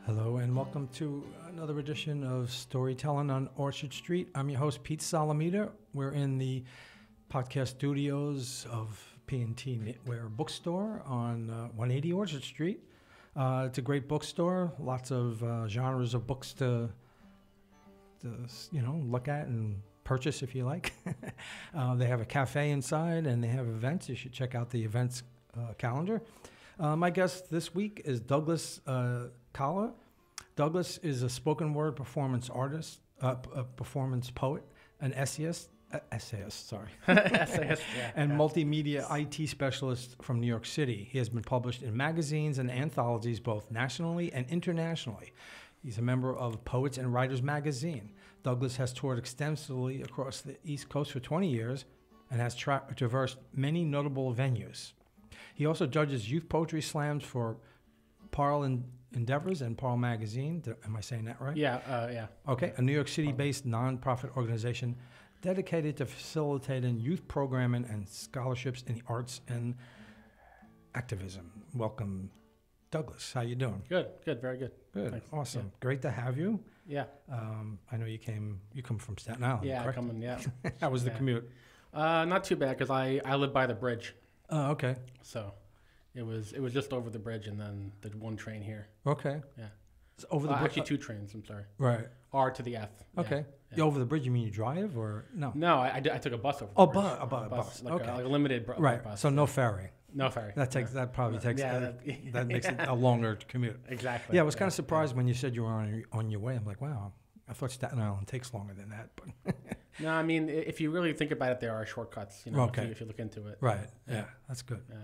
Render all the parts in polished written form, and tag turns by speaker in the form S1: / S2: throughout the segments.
S1: Hello and welcome to another edition of Storytelling on Orchard Street. I'm your host, Pete Salamita. We're in the podcast studios of P&T Knitwear Bookstore on 180 Orchard Street. It's a great bookstore, lots of genres of books to look at and purchase if you like. They have a cafe inside and they have events. You should check out the events calendar. My guest this week is Douglas Cala. Douglas is a spoken word performance artist, a performance poet, an essayist, and multimedia IT specialist from New York City. He has been published in magazines and anthologies both nationally and internationally. He's a member of Poets and Writers magazine. Douglas has toured extensively across the East Coast for 20 years and has traversed many notable venues. He also judges youth poetry slams for Parl Endeavors and Parl Magazine. Am I saying that right?
S2: Yeah.
S1: Okay, a New York City-based nonprofit organization dedicated to facilitating youth programming and scholarships in the arts and activism. Welcome, Douglas. How you doing?
S2: Good, very good.
S1: Good,
S2: Thanks.
S1: awesome.
S2: Yeah.
S1: Great to have you.
S2: Yeah.
S1: I know you come from Staten Island,
S2: Yeah,
S1: correct? How was the commute?
S2: Not too bad because I live by the bridge.
S1: Oh, okay.
S2: So it was just over the bridge and then the one train here.
S1: Okay.
S2: Yeah.
S1: It's over the bridge.
S2: Actually, two trains. I'm sorry.
S1: Right.
S2: R to the F.
S1: Okay.
S2: Yeah.
S1: You over the bridge? You mean you drive or no?
S2: No, I took a bus over.
S1: Oh,
S2: the bridge.
S1: a bus.
S2: Like
S1: Okay.
S2: like a limited
S1: Right.
S2: bus.
S1: So no ferry.
S2: No ferry.
S1: That probably takes that makes it a longer commute.
S2: Exactly.
S1: Yeah, I was kind of surprised when you said you were on your way. I'm like, wow, I thought Staten Island takes longer than that. But
S2: No, I mean, if you really think about it, there are shortcuts.
S1: Okay.
S2: If you look into it.
S1: Right. Yeah, that's good.
S2: Yeah.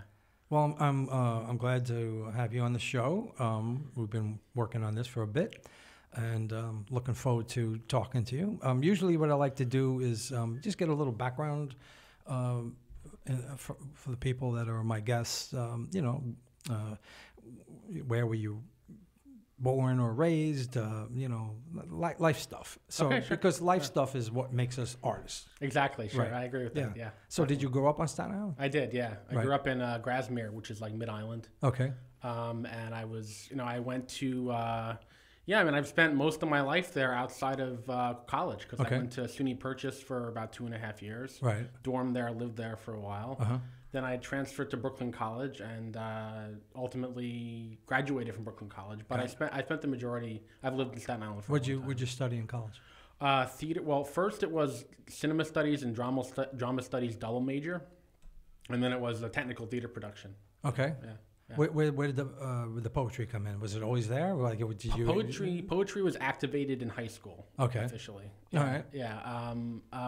S1: Well, I'm glad to have you on the show. We've been working on this for a bit, and looking forward to talking to you. Usually, what I like to do is just get a little background for the people that are my guests. Where were you born or raised? Life stuff. So
S2: Okay, sure.
S1: because life stuff is what makes us artists.
S2: Exactly. Sure.
S1: Right.
S2: I agree with that. Yeah.
S1: So did you grow up on Staten Island?
S2: I did. Yeah. I
S1: Right.
S2: grew up in Grasmere, which is like Mid-Island.
S1: Okay.
S2: And I was, I went to, I've spent most of my life there outside of college because
S1: Okay.
S2: I went to SUNY Purchase for about 2.5 years.
S1: Right.
S2: Dormed there, lived there for a while.
S1: Uh-huh.
S2: Then I transferred to Brooklyn College and ultimately graduated from Brooklyn College. But
S1: Okay.
S2: I spent the majority. I've lived in Staten Island for.
S1: What'd you study in college?
S2: Theater. Well, first it was cinema studies and drama studies double major, and then it was a technical theater production.
S1: Okay.
S2: Yeah.
S1: Where did the poetry come in? Was it always there? Or like, did you?
S2: Poetry was activated in high school.
S1: Okay.
S2: Officially.
S1: All right.
S2: Yeah.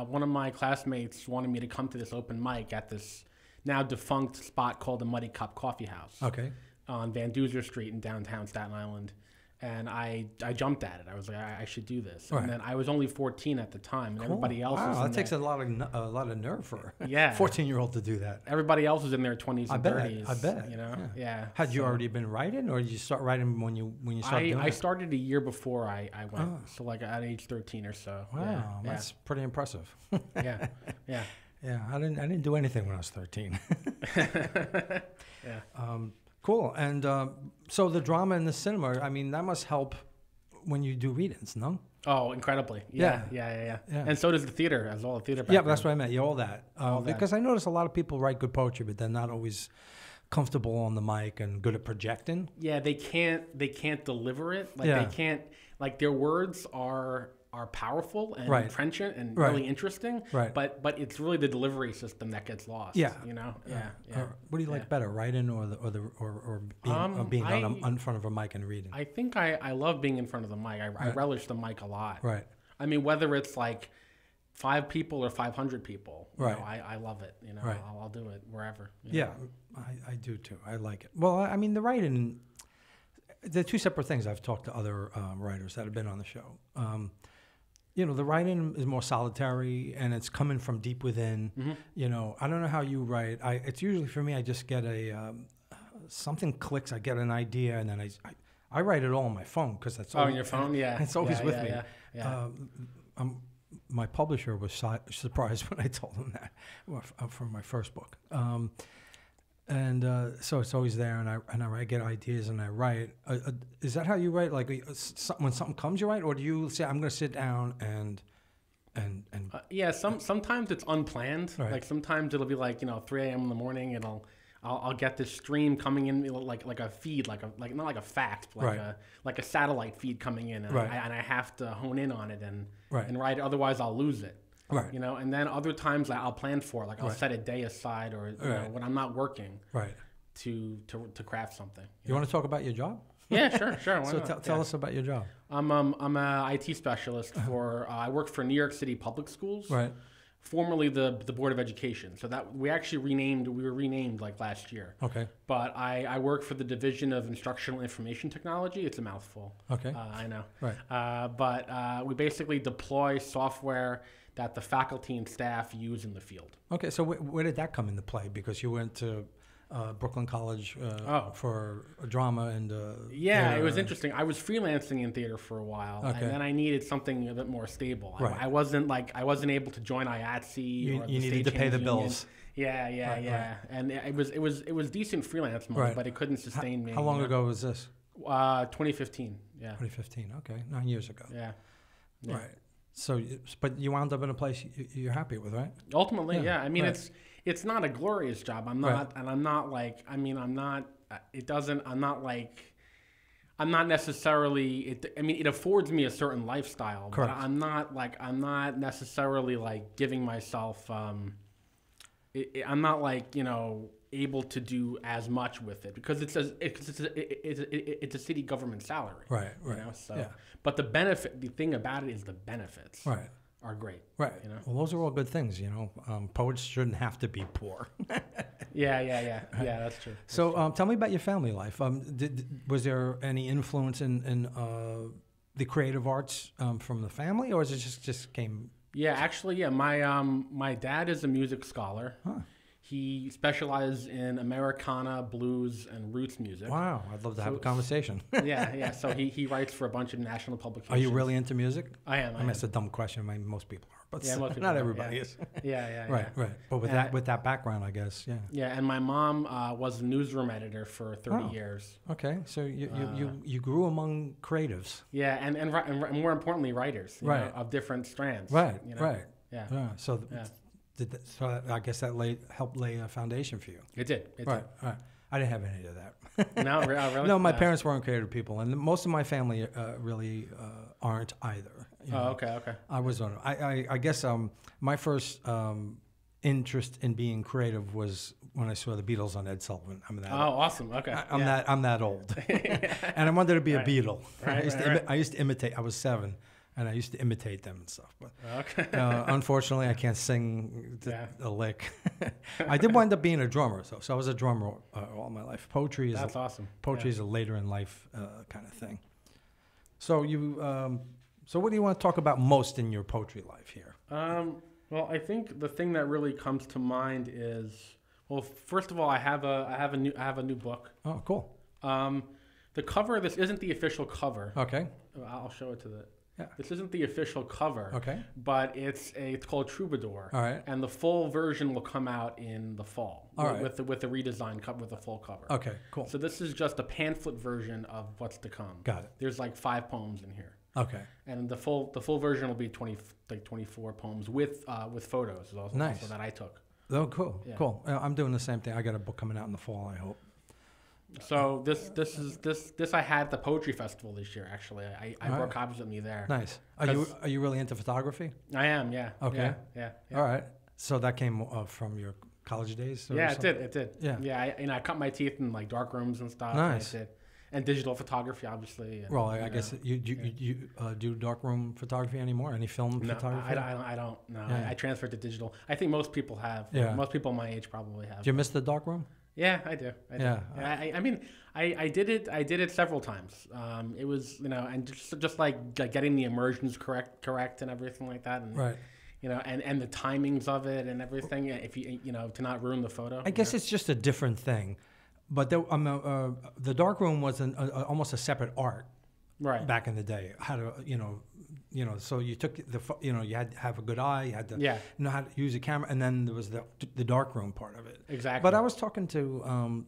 S2: One of my classmates wanted me to come to this open mic at this now defunct spot called the Muddy Cup Coffee House.
S1: Okay.
S2: On Van Duzer Street in downtown Staten Island. And I jumped at it. I was like, I should do this.
S1: Right.
S2: And then I was only 14 at the time, and
S1: Cool.
S2: everybody else was
S1: Wow,
S2: in
S1: that takes a lot of nerve for a
S2: Yeah.
S1: 14-year-old to do that.
S2: Everybody else was in their 20s and 30s.
S1: I bet.
S2: Yeah.
S1: Had you already been writing, or did you start writing when you started doing
S2: I
S1: it?
S2: started a year before I went, so like at age 13 or so.
S1: Wow, that's pretty impressive.
S2: Yeah.
S1: Yeah, I didn't do anything when I was 13.
S2: Yeah.
S1: Cool. And so the drama and the cinema, I mean, that must help when you do readings, no?
S2: Oh, incredibly. Yeah. And so does the theater as well. Theater.
S1: Yeah, but that's what I meant. Yeah, all that.
S2: All that.
S1: Because I notice a lot of people write good poetry, but they're not always comfortable on the mic and good at projecting.
S2: Yeah, they can't deliver it. Like
S1: Yeah.
S2: they can't. Like their words are powerful and
S1: Right.
S2: trenchant and
S1: Right.
S2: really interesting.
S1: Right.
S2: But it's really the delivery system that gets lost.
S1: Yeah.
S2: Yeah.
S1: What do you like better, writing or being in front of a mic and reading?
S2: I think I love being in front of the mic. I relish the mic a lot.
S1: Right.
S2: I mean, whether it's like 5 people or 500 people,
S1: Right.
S2: I love it.
S1: Right.
S2: I'll do it wherever.
S1: Yeah, I do too. I like it. Well, I mean, the writing, they're two separate things. I've talked to other writers that have been on the show. The writing is more solitary and it's coming from deep within.
S2: Mm-hmm.
S1: I don't know how you write. It's usually for me, I just get something clicks. I get an idea and then I write it all on my phone because that's
S2: on your phone. Yeah,
S1: it's always with me.
S2: Yeah.
S1: My publisher was surprised when I told him that for my first book. And so it's always there, and I get ideas and I write. Is that how you write? Like when something comes, you write, or do you say I'm going to sit down and
S2: Yeah, sometimes it's unplanned.
S1: Right.
S2: Like sometimes it'll be like 3 a.m. in the morning, and I'll get this stream coming in like a feed, like not like a fax, but like a satellite feed coming in, and, I have to hone in on it and write it. Otherwise, I'll lose it.
S1: Right.
S2: And then other times I'll plan for it. Like I'll set a day aside, or when I'm not working, to craft something.
S1: You want to talk about your job?
S2: Yeah, sure. Why
S1: So
S2: not?
S1: tell us about your job.
S2: I'm a IT specialist for. I work for New York City Public Schools.
S1: Right.
S2: Formerly the Board of Education. So that we actually were renamed like last year.
S1: Okay.
S2: But I work for the Division of Instructional Information Technology. It's a mouthful.
S1: Okay.
S2: I know.
S1: Right.
S2: But we basically deploy software that the faculty and staff use in the field.
S1: Okay. So where did that come into play? Because you went to Brooklyn College for drama and
S2: yeah, it was interesting. I was freelancing in theater for a while, and then I needed something a bit more stable.
S1: Right.
S2: I wasn't able to join IATSE.
S1: You needed to pay the bills.
S2: Yeah. Right. And it was decent freelance money, but it couldn't sustain me.
S1: How long ago was this?
S2: 2015. Yeah.
S1: 2015. Okay, 9 years ago.
S2: Yeah.
S1: Right. So, but you wound up in a place you're happy with, right?
S2: Ultimately, yeah. I mean, it's not a glorious job. I'm not, and I'm not like. I mean, I'm not. It doesn't. I'm not like. I'm not necessarily. It affords me a certain lifestyle,
S1: Correct.
S2: But I'm not necessarily like giving myself. I'm not like able to do as much with it because it's a city government salary.
S1: Right.
S2: So,
S1: yeah.
S2: But the thing about it is the benefits.
S1: Right.
S2: Are great.
S1: Right. Well, those are all good things. Poets shouldn't have to be poor.
S2: Yeah. That's true.
S1: So, tell me about your family life. Was there any influence in the creative arts from the family, or is it just came?
S2: Yeah, actually, yeah. My dad is a music scholar.
S1: Huh.
S2: He specializes in Americana, blues, and roots music.
S1: Wow, I'd love to have a conversation.
S2: Yeah. So he writes for a bunch of national publications.
S1: Are you really into music?
S2: I am.
S1: I mean, it's a dumb question. I mean, most people are, but
S2: most people
S1: not
S2: are,
S1: everybody is.
S2: Yeah.
S1: Right. But with that background, I guess, yeah.
S2: Yeah, and my mom was a newsroom editor for 30 years.
S1: Okay, so you grew among creatives.
S2: Yeah, and more importantly, writers. Of different strands.
S1: Right.
S2: Yeah.
S1: So. Yeah. So I guess that helped lay a foundation for you.
S2: It did.
S1: Right. I didn't have any of that.
S2: No, really?
S1: No, my parents weren't creative people, and most of my family really aren't either.
S2: Okay.
S1: I was on. I guess my first interest in being creative was when I saw the Beatles on Ed Sullivan. I'm that.
S2: Oh, awesome. Okay.
S1: I'm that old, and I wanted to be a Beatle. I used to imitate. I was 7. And I used to imitate them and stuff. But unfortunately, I can't sing a lick. I did wind up being a drummer, so I was a drummer all my life. That's awesome. Poetry is a later in life kind of thing. So so what do you want to talk about most in your poetry life here?
S2: Well, I think the thing that really comes to mind is, well, first of all, I have a new book.
S1: Oh, cool.
S2: The cover. This isn't the official cover.
S1: Okay.
S2: I'll show it to the.
S1: Yeah.
S2: This isn't the official cover.
S1: Okay.
S2: But it's called Troubadour.
S1: All right.
S2: And the full version will come out in the fall.
S1: All right.
S2: With the redesigned cover, with the full cover.
S1: Okay. Cool.
S2: So this is just a pamphlet version of what's to come.
S1: Got it.
S2: There's like 5 poems in here.
S1: Okay.
S2: And the full version will be 24 poems with photos also,
S1: nice.
S2: that I took.
S1: Oh, cool. Yeah. Cool. I'm doing the same thing. I got a book coming out in the fall, I hope.
S2: So this I had at the poetry festival this year. Actually, I brought copies with me there.
S1: Nice. Are you really into photography?
S2: I am. Yeah.
S1: Okay.
S2: Yeah.
S1: All right. So that came from your college days?
S2: Yeah, it did.
S1: Yeah.
S2: Yeah. I cut my teeth in like dark rooms and stuff.
S1: Nice.
S2: And digital photography, obviously. And,
S1: well, I guess you do darkroom photography anymore? Any film photography?
S2: I don't. No, yeah. I transferred to digital. I think most people have.
S1: Yeah.
S2: Most people my age probably have.
S1: Do you miss the darkroom?
S2: Yeah, I do.
S1: Yeah.
S2: I mean, I did it. I did it several times. It was, and just like getting the immersions correct and everything like that. And,
S1: right.
S2: And the timings of it and everything. If you to not ruin the photo.
S1: I guess it's just a different thing, but the darkroom was almost a separate art.
S2: Right.
S1: back in the day. How to, so you took you had to have a good eye, you had to know how to use a camera, and then there was the dark room part of it.
S2: Exactly.
S1: But I was talking to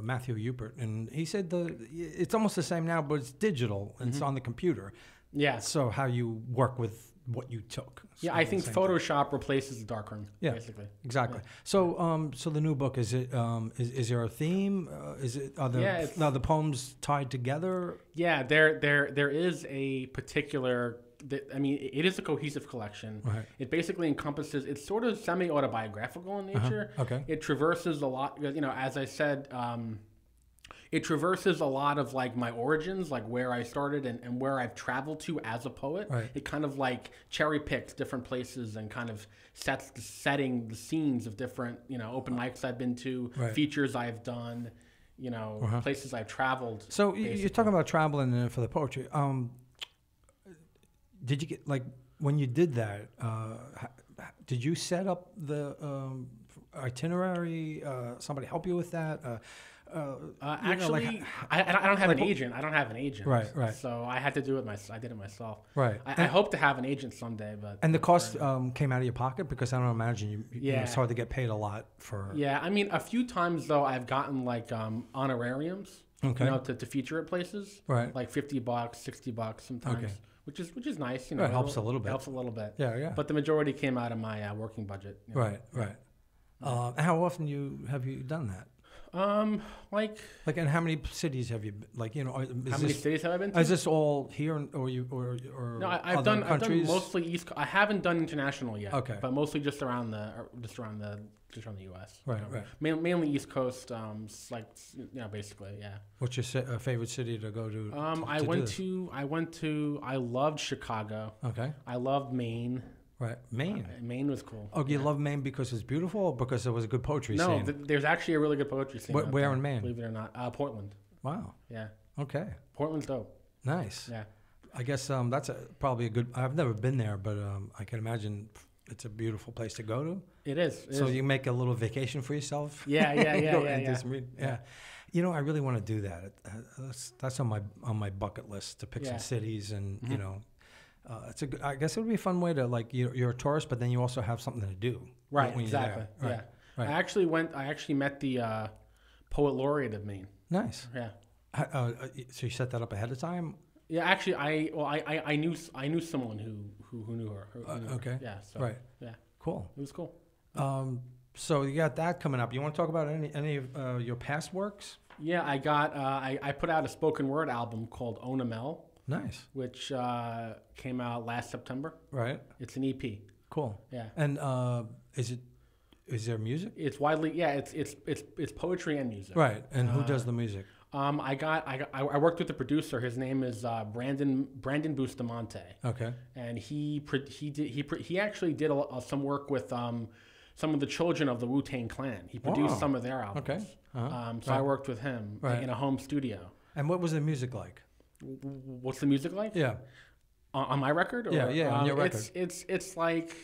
S1: Matthew Eupert, and he said it's almost the same now, but it's digital and it's on the computer.
S2: Yeah.
S1: So how you work with what you took.
S2: Yeah, I think Photoshop replaces the darkroom. Yeah, basically.
S1: Exactly. Yeah. So, so the new book, is it? Is there a theme? Are the poems tied together?
S2: Yeah, there is a particular. I mean, it is a cohesive collection.
S1: Right.
S2: It basically encompasses. It's sort of semi-autobiographical in nature.
S1: Okay.
S2: It traverses a lot. As I said. It traverses a lot of like my origins, like where I started and where I've traveled to as a poet.
S1: Right.
S2: It kind of like cherry picks different places and kind of sets the scenes of different, open mics I've been to, features I've done, places I've traveled.
S1: So you're talking about traveling for the poetry. Did you get, like, when you did that, did you set up the itinerary? Somebody help you with that?
S2: Actually, I don't have an agent. I don't have an agent.
S1: Right.
S2: So I had to do it myself. I did it myself.
S1: Right.
S2: I hope to have an agent someday, but.
S1: And the cost came out of your pocket, because I don't imagine it's hard to get paid a lot for.
S2: Yeah, I mean, a few times though I've gotten like honorariums.
S1: Okay.
S2: To feature at places.
S1: Right.
S2: Like $50, $60 sometimes. Okay. Which is nice.
S1: It helps a little bit.
S2: Helps a little bit.
S1: Yeah.
S2: But the majority came out of my working budget.
S1: Right. How often have you done that?
S2: Like,
S1: and how many cities have you
S2: how many cities have I been to?
S1: Is this all here, or
S2: no? I've done mostly East. I haven't done international yet.
S1: Okay,
S2: but mostly just around the U.S.
S1: Right.
S2: Mainly East Coast. Basically, yeah.
S1: What's your favorite city to go to?
S2: I loved Chicago.
S1: Okay.
S2: I loved Maine.
S1: Right, Maine.
S2: Maine was cool.
S1: Oh, you love Maine because it's beautiful, or because there was a good poetry scene?
S2: No, there's actually a really good poetry scene.
S1: Where in Maine?
S2: Believe it or not, Portland.
S1: Wow.
S2: Yeah.
S1: Okay.
S2: Portland's dope.
S1: Nice.
S2: Yeah.
S1: I guess that's probably a good. I've never been there, but I can imagine it's a beautiful place to go to.
S2: It is.
S1: So you make a little vacation for yourself.
S2: Yeah.
S1: I really want to do that. That's on my bucket list, to pick some cities and I guess it would be a fun way to, like, you're a tourist, but then you also have something to do.
S2: Right, exactly. Right. I actually met the poet laureate of Maine.
S1: Nice.
S2: Yeah.
S1: So you set that up ahead of time?
S2: Yeah, actually, I knew someone who knew her.
S1: Okay.
S2: Yeah. So,
S1: right.
S2: Yeah.
S1: Cool.
S2: It was cool.
S1: So you got that coming up. You want to talk about any of your past works?
S2: Yeah, I put out a spoken word album called Onamel.
S1: Nice.
S2: Which came out last September.
S1: Right.
S2: It's an EP.
S1: Cool.
S2: Yeah.
S1: And is there music?
S2: It's widely it's poetry and music.
S1: Right. And who does the music?
S2: I worked with the producer. His name is Brandon Bustamante.
S1: Okay.
S2: And he actually did some work with some of the children of the Wu-Tang Clan. He produced some of their albums.
S1: Okay.
S2: So I worked with him in a home studio.
S1: And what was the music like?
S2: What's the music like?
S1: Yeah.
S2: On my record? Or,
S1: yeah, on your record.
S2: It's like,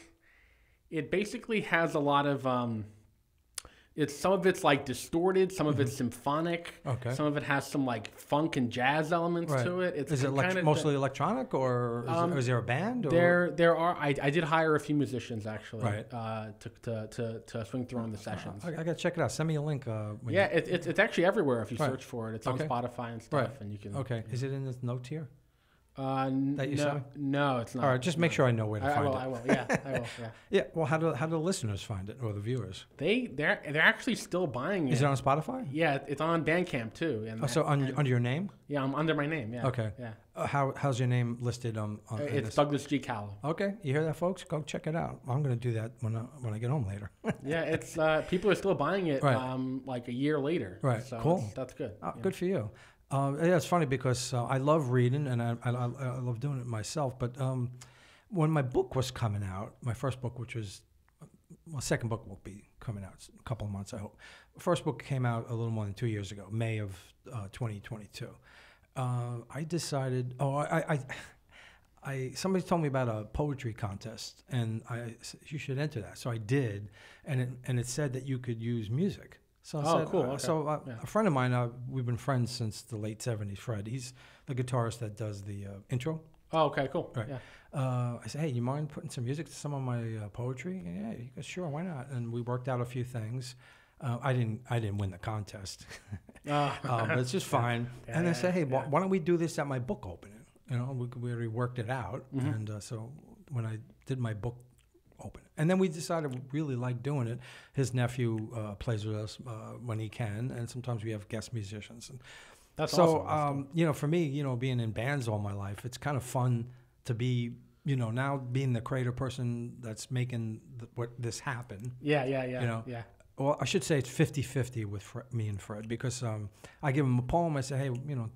S2: it basically has a lot of, some of it's like distorted, some of it's symphonic.
S1: Okay.
S2: Some of it has some like funk and jazz elements to it.
S1: Is it mostly electronic, or is there a band? Or?
S2: There are. I did hire a few musicians actually.
S1: Right.
S2: To swing through on the sessions.
S1: I gotta check it out. Send me a link.
S2: It's actually everywhere if you search for it. It's on Spotify and stuff, and you can.
S1: Okay. Is it in the notes here?
S2: That you saw? No, it's not.
S1: All right, just make sure I know where to find it.
S2: I will. Yeah, I will. Yeah.
S1: Yeah. Well, how do the listeners find it, or the viewers?
S2: They're actually still buying it.
S1: Is it on Spotify?
S2: Yeah, it's on Bandcamp too. And
S1: under your name?
S2: Yeah, I'm under my name. Yeah.
S1: Okay.
S2: Yeah.
S1: How's your name listed on?
S2: It's Douglas G. Cala.
S1: Okay, you hear that, folks? Go check it out. I'm going to do that when I get home later.
S2: Yeah, it's people are still buying it.
S1: Right.
S2: Like a year later.
S1: Right.
S2: So
S1: cool.
S2: That's good.
S1: Good for you. Yeah, it's funny because I love reading and I love doing it myself. But when my book was coming out, my first book, which was, second book will be coming out in a couple of months, I hope. First book came out a little more than 2 years ago, May of 2022. I decided, somebody told me about a poetry contest, and you should enter that. So I did, and it said that you could use music. So I
S2: Oh,
S1: said,
S2: cool. Okay.
S1: a friend of mine, we've been friends since the late 70s, Fred. He's the guitarist that does the intro.
S2: Oh, okay, cool.
S1: Right.
S2: Yeah.
S1: I said, hey, you mind putting some music to some of my poetry? And yeah, he goes, sure, why not? And we worked out a few things. I didn't win the contest, but it's just fine.
S2: Yeah,
S1: and I said, hey, why don't we do this at my book opening? You know, we already worked it out. And so when I did my book open, and then we decided we really like doing it. His nephew plays with us when he can, and sometimes we have guest musicians. And
S2: That's
S1: so,
S2: awesome.
S1: you know, for me, you know, being in bands all my life, it's kind of fun to be, you know, now being the creative person that's making what this happen.
S2: Yeah.
S1: You know,
S2: Yeah.
S1: well, I should say it's 50-50 with me and Fred, because I give him a poem. I say, hey, you know,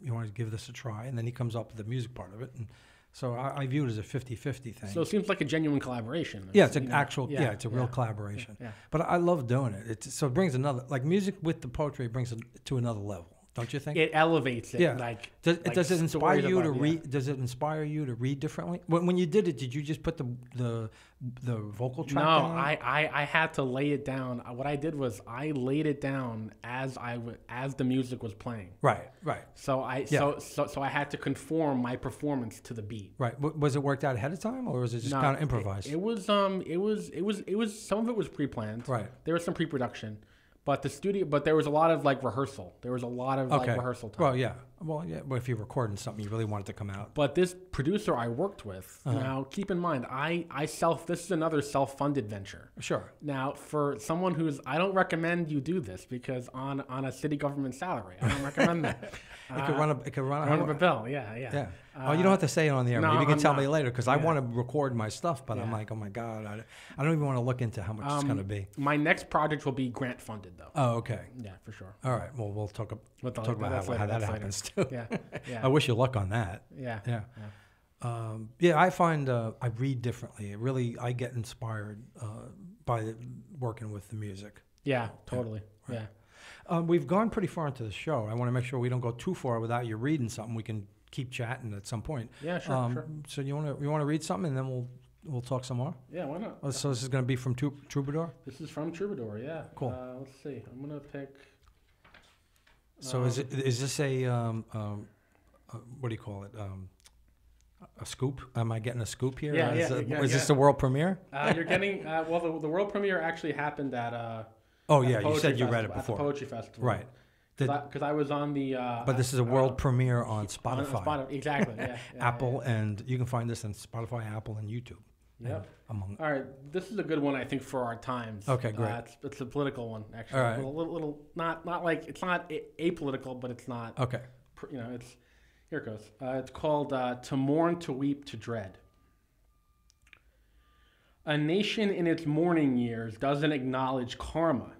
S1: you want to give this a try? And then he comes up with the music part of it. And so I view it as a 50-50 thing.
S2: So it seems like a genuine collaboration.
S1: Yeah, it's an actual, it's a real collaboration.
S2: Yeah.
S1: But I love doing it. So it brings another, like music with the poetry brings it to another level. Don't you think?
S2: It elevates it.
S1: Yeah.
S2: Does
S1: it inspire you to read?
S2: Yeah.
S1: Does it inspire you to read differently? When you did it, did you just put the vocal track down?
S2: No, I had to lay it down. What I did was I laid it down as the music was playing.
S1: Right.
S2: So I had to conform my performance to the beat.
S1: Right. Was it worked out ahead of time, or was it just kind of improvised?
S2: It was some of it was pre-planned.
S1: Right.
S2: There was some pre-production. But there was a lot of like rehearsal. There was a lot of like rehearsal time.
S1: Well, yeah. Well, if you're recording something, you really want it to come out.
S2: But this producer I worked with, now keep in mind, this is another self-funded venture.
S1: Sure.
S2: Now, for someone I don't recommend you do this, because on a city government salary, I don't recommend that.
S1: It could run
S2: a bill. Yeah.
S1: Oh, you don't have to say it on the air.
S2: No,
S1: Maybe you can tell me
S2: not.
S1: later, because I want to record my stuff, but I'm like, oh my God, I don't even want to look into how much it's going to be.
S2: My next project will be grant funded, though.
S1: Oh, okay.
S2: Yeah, for sure.
S1: All right. Well, we'll talk about how that happens too.
S2: Yeah.
S1: I wish you luck on that.
S2: Yeah.
S1: I find I read differently. I get inspired by working with the music.
S2: Yeah, totally.
S1: Right.
S2: Yeah.
S1: We've gone pretty far into the show. I want to make sure we don't go too far without you reading something. We can keep chatting at some point.
S2: Yeah, sure.
S1: So you want to read something, and then we'll talk some more?
S2: Yeah, why not?
S1: So this is going to be from Troubadour?
S2: This is from Troubadour, yeah.
S1: Cool.
S2: Let's see. I'm going to pick...
S1: So is this a what do you call it? A scoop? Am I getting a scoop here? Is this the world premiere?
S2: You're getting... well, the world premiere actually happened at...
S1: you said you read it before.
S2: At the Poetry Festival.
S1: Right.
S2: Because I was on the...
S1: but this is a world premiere on Spotify.
S2: On Spotify, exactly, yeah.
S1: Apple, and you can find this on Spotify, Apple, and YouTube.
S2: Yep. All right, this is a good one, I think, for our times.
S1: Okay, great.
S2: It's a political one, actually.
S1: All right.
S2: A little not like, it's not apolitical, but it's not...
S1: Okay.
S2: It's... Here it goes. It's called To Mourn, to Weep, to Dread. A nation in its mourning years doesn't acknowledge karma.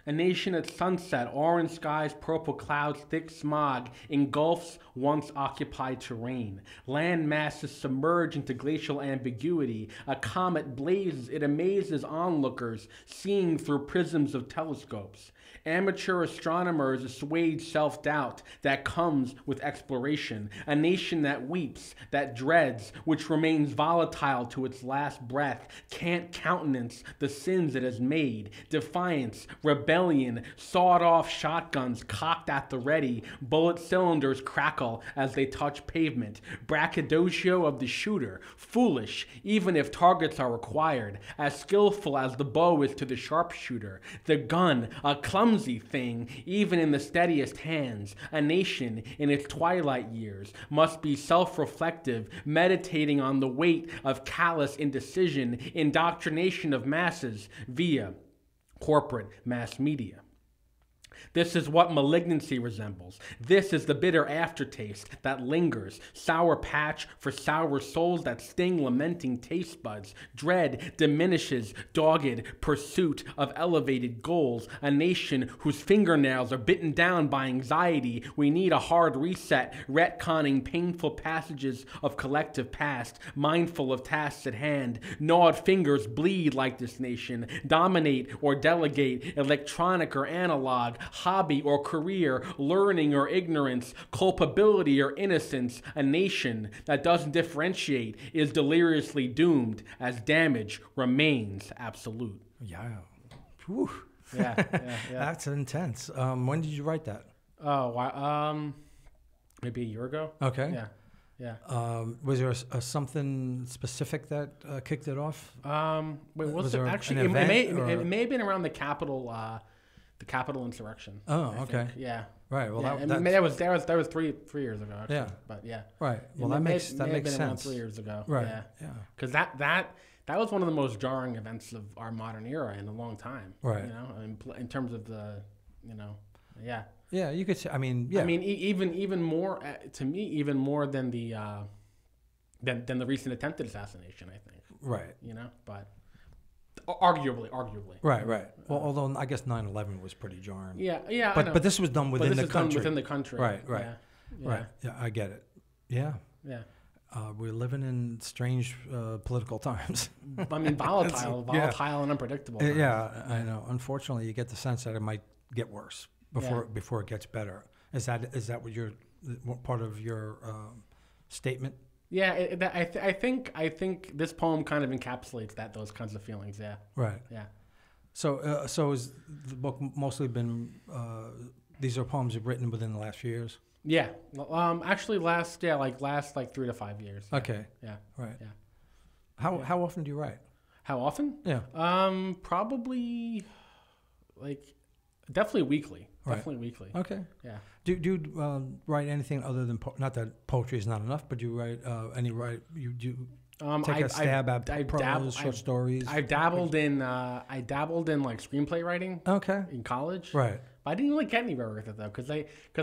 S2: A nation at sunset, orange skies, purple clouds, thick smog engulfs once occupied terrain. Land masses submerge into glacial ambiguity. A comet blazes, it amazes onlookers, seeing through prisms of telescopes. Amateur astronomers assuage self-doubt that comes with exploration. A nation that weeps, that dreads, which remains volatile to its last breath, can't countenance the sins it has made. Defiance, rebellion, sawed-off shotguns cocked at the ready. Bullet cylinders crackle as they touch pavement. Braggadocio of the shooter, foolish, even if targets are required. As skillful as the bow is to the sharpshooter. The gun, a clumsy thing, even in the steadiest hands. A nation in its twilight years must be self-reflective, meditating on the weight of callous indecision, indoctrination of masses via corporate mass media. This is what malignancy resembles. This is the bitter aftertaste that lingers. Sour patch for sour souls that sting lamenting taste buds. Dread diminishes dogged pursuit of elevated goals. A nation whose fingernails are bitten down by anxiety. We need a hard reset, retconning painful passages of collective past, mindful of tasks at hand. Gnawed fingers bleed like this nation. Dominate or delegate, electronic or analog, hobby or career, learning or ignorance, culpability or innocence. A nation that doesn't differentiate is deliriously doomed as damage remains absolute.
S1: Yeah. Whew.
S2: Yeah.
S1: That's intense. When did you write that?
S2: Oh, maybe a year ago.
S1: Okay.
S2: Yeah.
S1: Was there something specific that kicked it off?
S2: Wait,
S1: Was
S2: it
S1: there
S2: actually?
S1: an event,
S2: It may have been around the Capitol insurrection.
S1: Oh,
S2: I
S1: okay.
S2: think. Yeah.
S1: Right. Well,
S2: Yeah, that was 3 years ago. Actually.
S1: Yeah.
S2: But yeah.
S1: Right. Well, that makes sense.
S2: Around 3 years ago.
S1: Right.
S2: Yeah. Because that was one of the most jarring events of our modern era in a long time.
S1: Right.
S2: You know, in terms of the, yeah.
S1: Yeah, you could say. I mean, yeah.
S2: I mean, even more to me, even more than the than the recent attempted assassination. I think.
S1: Right.
S2: But arguably.
S1: Right. Well, although I guess 9/11 was pretty jarring.
S2: Yeah.
S1: But this was done within the country.
S2: Within the country.
S1: Right.
S2: Yeah.
S1: Right. Yeah, I get it. Yeah.
S2: Yeah.
S1: We're living in strange political times.
S2: I mean, volatile and unpredictable times.
S1: Yeah, I know. Unfortunately, you get the sense that it might get worse before it gets better. Is that what part of your statement?
S2: Yeah, I think this poem kind of encapsulates those kinds of feelings. Yeah.
S1: Right.
S2: Yeah.
S1: So is the book mostly been? These are poems you've written within the last few years.
S2: Yeah. Actually, last 3 to 5 years. Yeah.
S1: Okay.
S2: Yeah.
S1: Right.
S2: Yeah.
S1: How often do you write?
S2: How often?
S1: Yeah.
S2: Probably, definitely weekly.
S1: Right.
S2: Definitely weekly.
S1: Okay.
S2: Yeah.
S1: Do you write anything other than not that poetry is not enough, but you write you do take a stab at prose, short stories?
S2: I dabbled in like screenplay writing.
S1: Okay.
S2: In college.
S1: Right.
S2: But I didn't really get anywhere with it though, because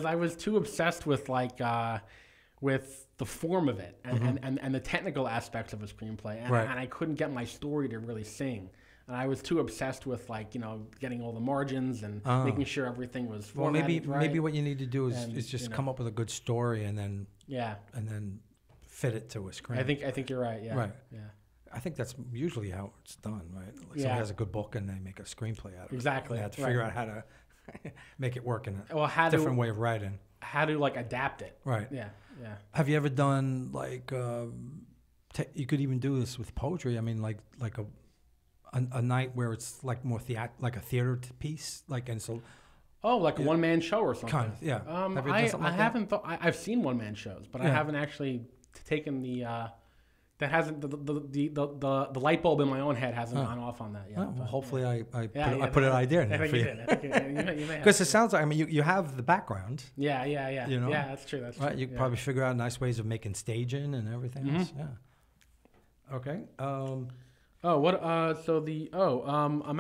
S2: I was too obsessed with with the form of it and the technical aspects of a screenplay, and I couldn't get my story to really sing. And I was too obsessed with getting all the margins and making sure everything was formatted right.
S1: Maybe what you need to do is just come up with a good story and then fit it to a screen.
S2: I think you're right. Yeah.
S1: Right.
S2: Yeah.
S1: I think that's usually how it's done, right? Somebody has a good book and they make a screenplay out of it.
S2: Exactly.
S1: They have to figure out how to make it work in a different way of writing.
S2: How to adapt it.
S1: Right.
S2: Yeah. Yeah.
S1: Have you ever done you could even do this with poetry? I mean, like a night where it's more like a theater piece,
S2: a one-man show or something.
S1: Kind of, yeah.
S2: Have you done something like haven't thought. I've seen one-man shows, but I haven't actually taken the. That hasn't the light bulb in my own head hasn't gone off on that yet.
S1: Well, hopefully I put an idea in there for you. Because it sounds like you have the background.
S2: Yeah. Yeah, that's true. That's
S1: right.
S2: True.
S1: You probably figure out nice ways of making staging and everything else. Yeah. Okay.
S2: I'm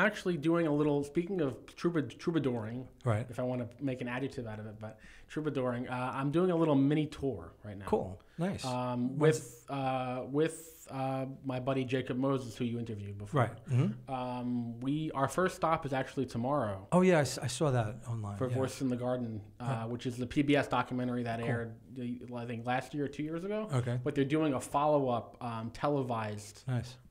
S2: actually doing a little. Speaking of troubadouring,
S1: right?
S2: If I want to make an adjective out of it, but troubadouring, I'm doing a little mini tour right now.
S1: Cool, nice.
S2: With my buddy Jacob Moses, who you interviewed before.
S1: Right. Mm-hmm.
S2: Our first stop is actually tomorrow.
S1: Oh yeah, I saw that online.
S2: For Voice in the Garden, which is the PBS documentary that aired, I think last year or 2 years ago.
S1: Okay.
S2: But they're doing a follow-up televised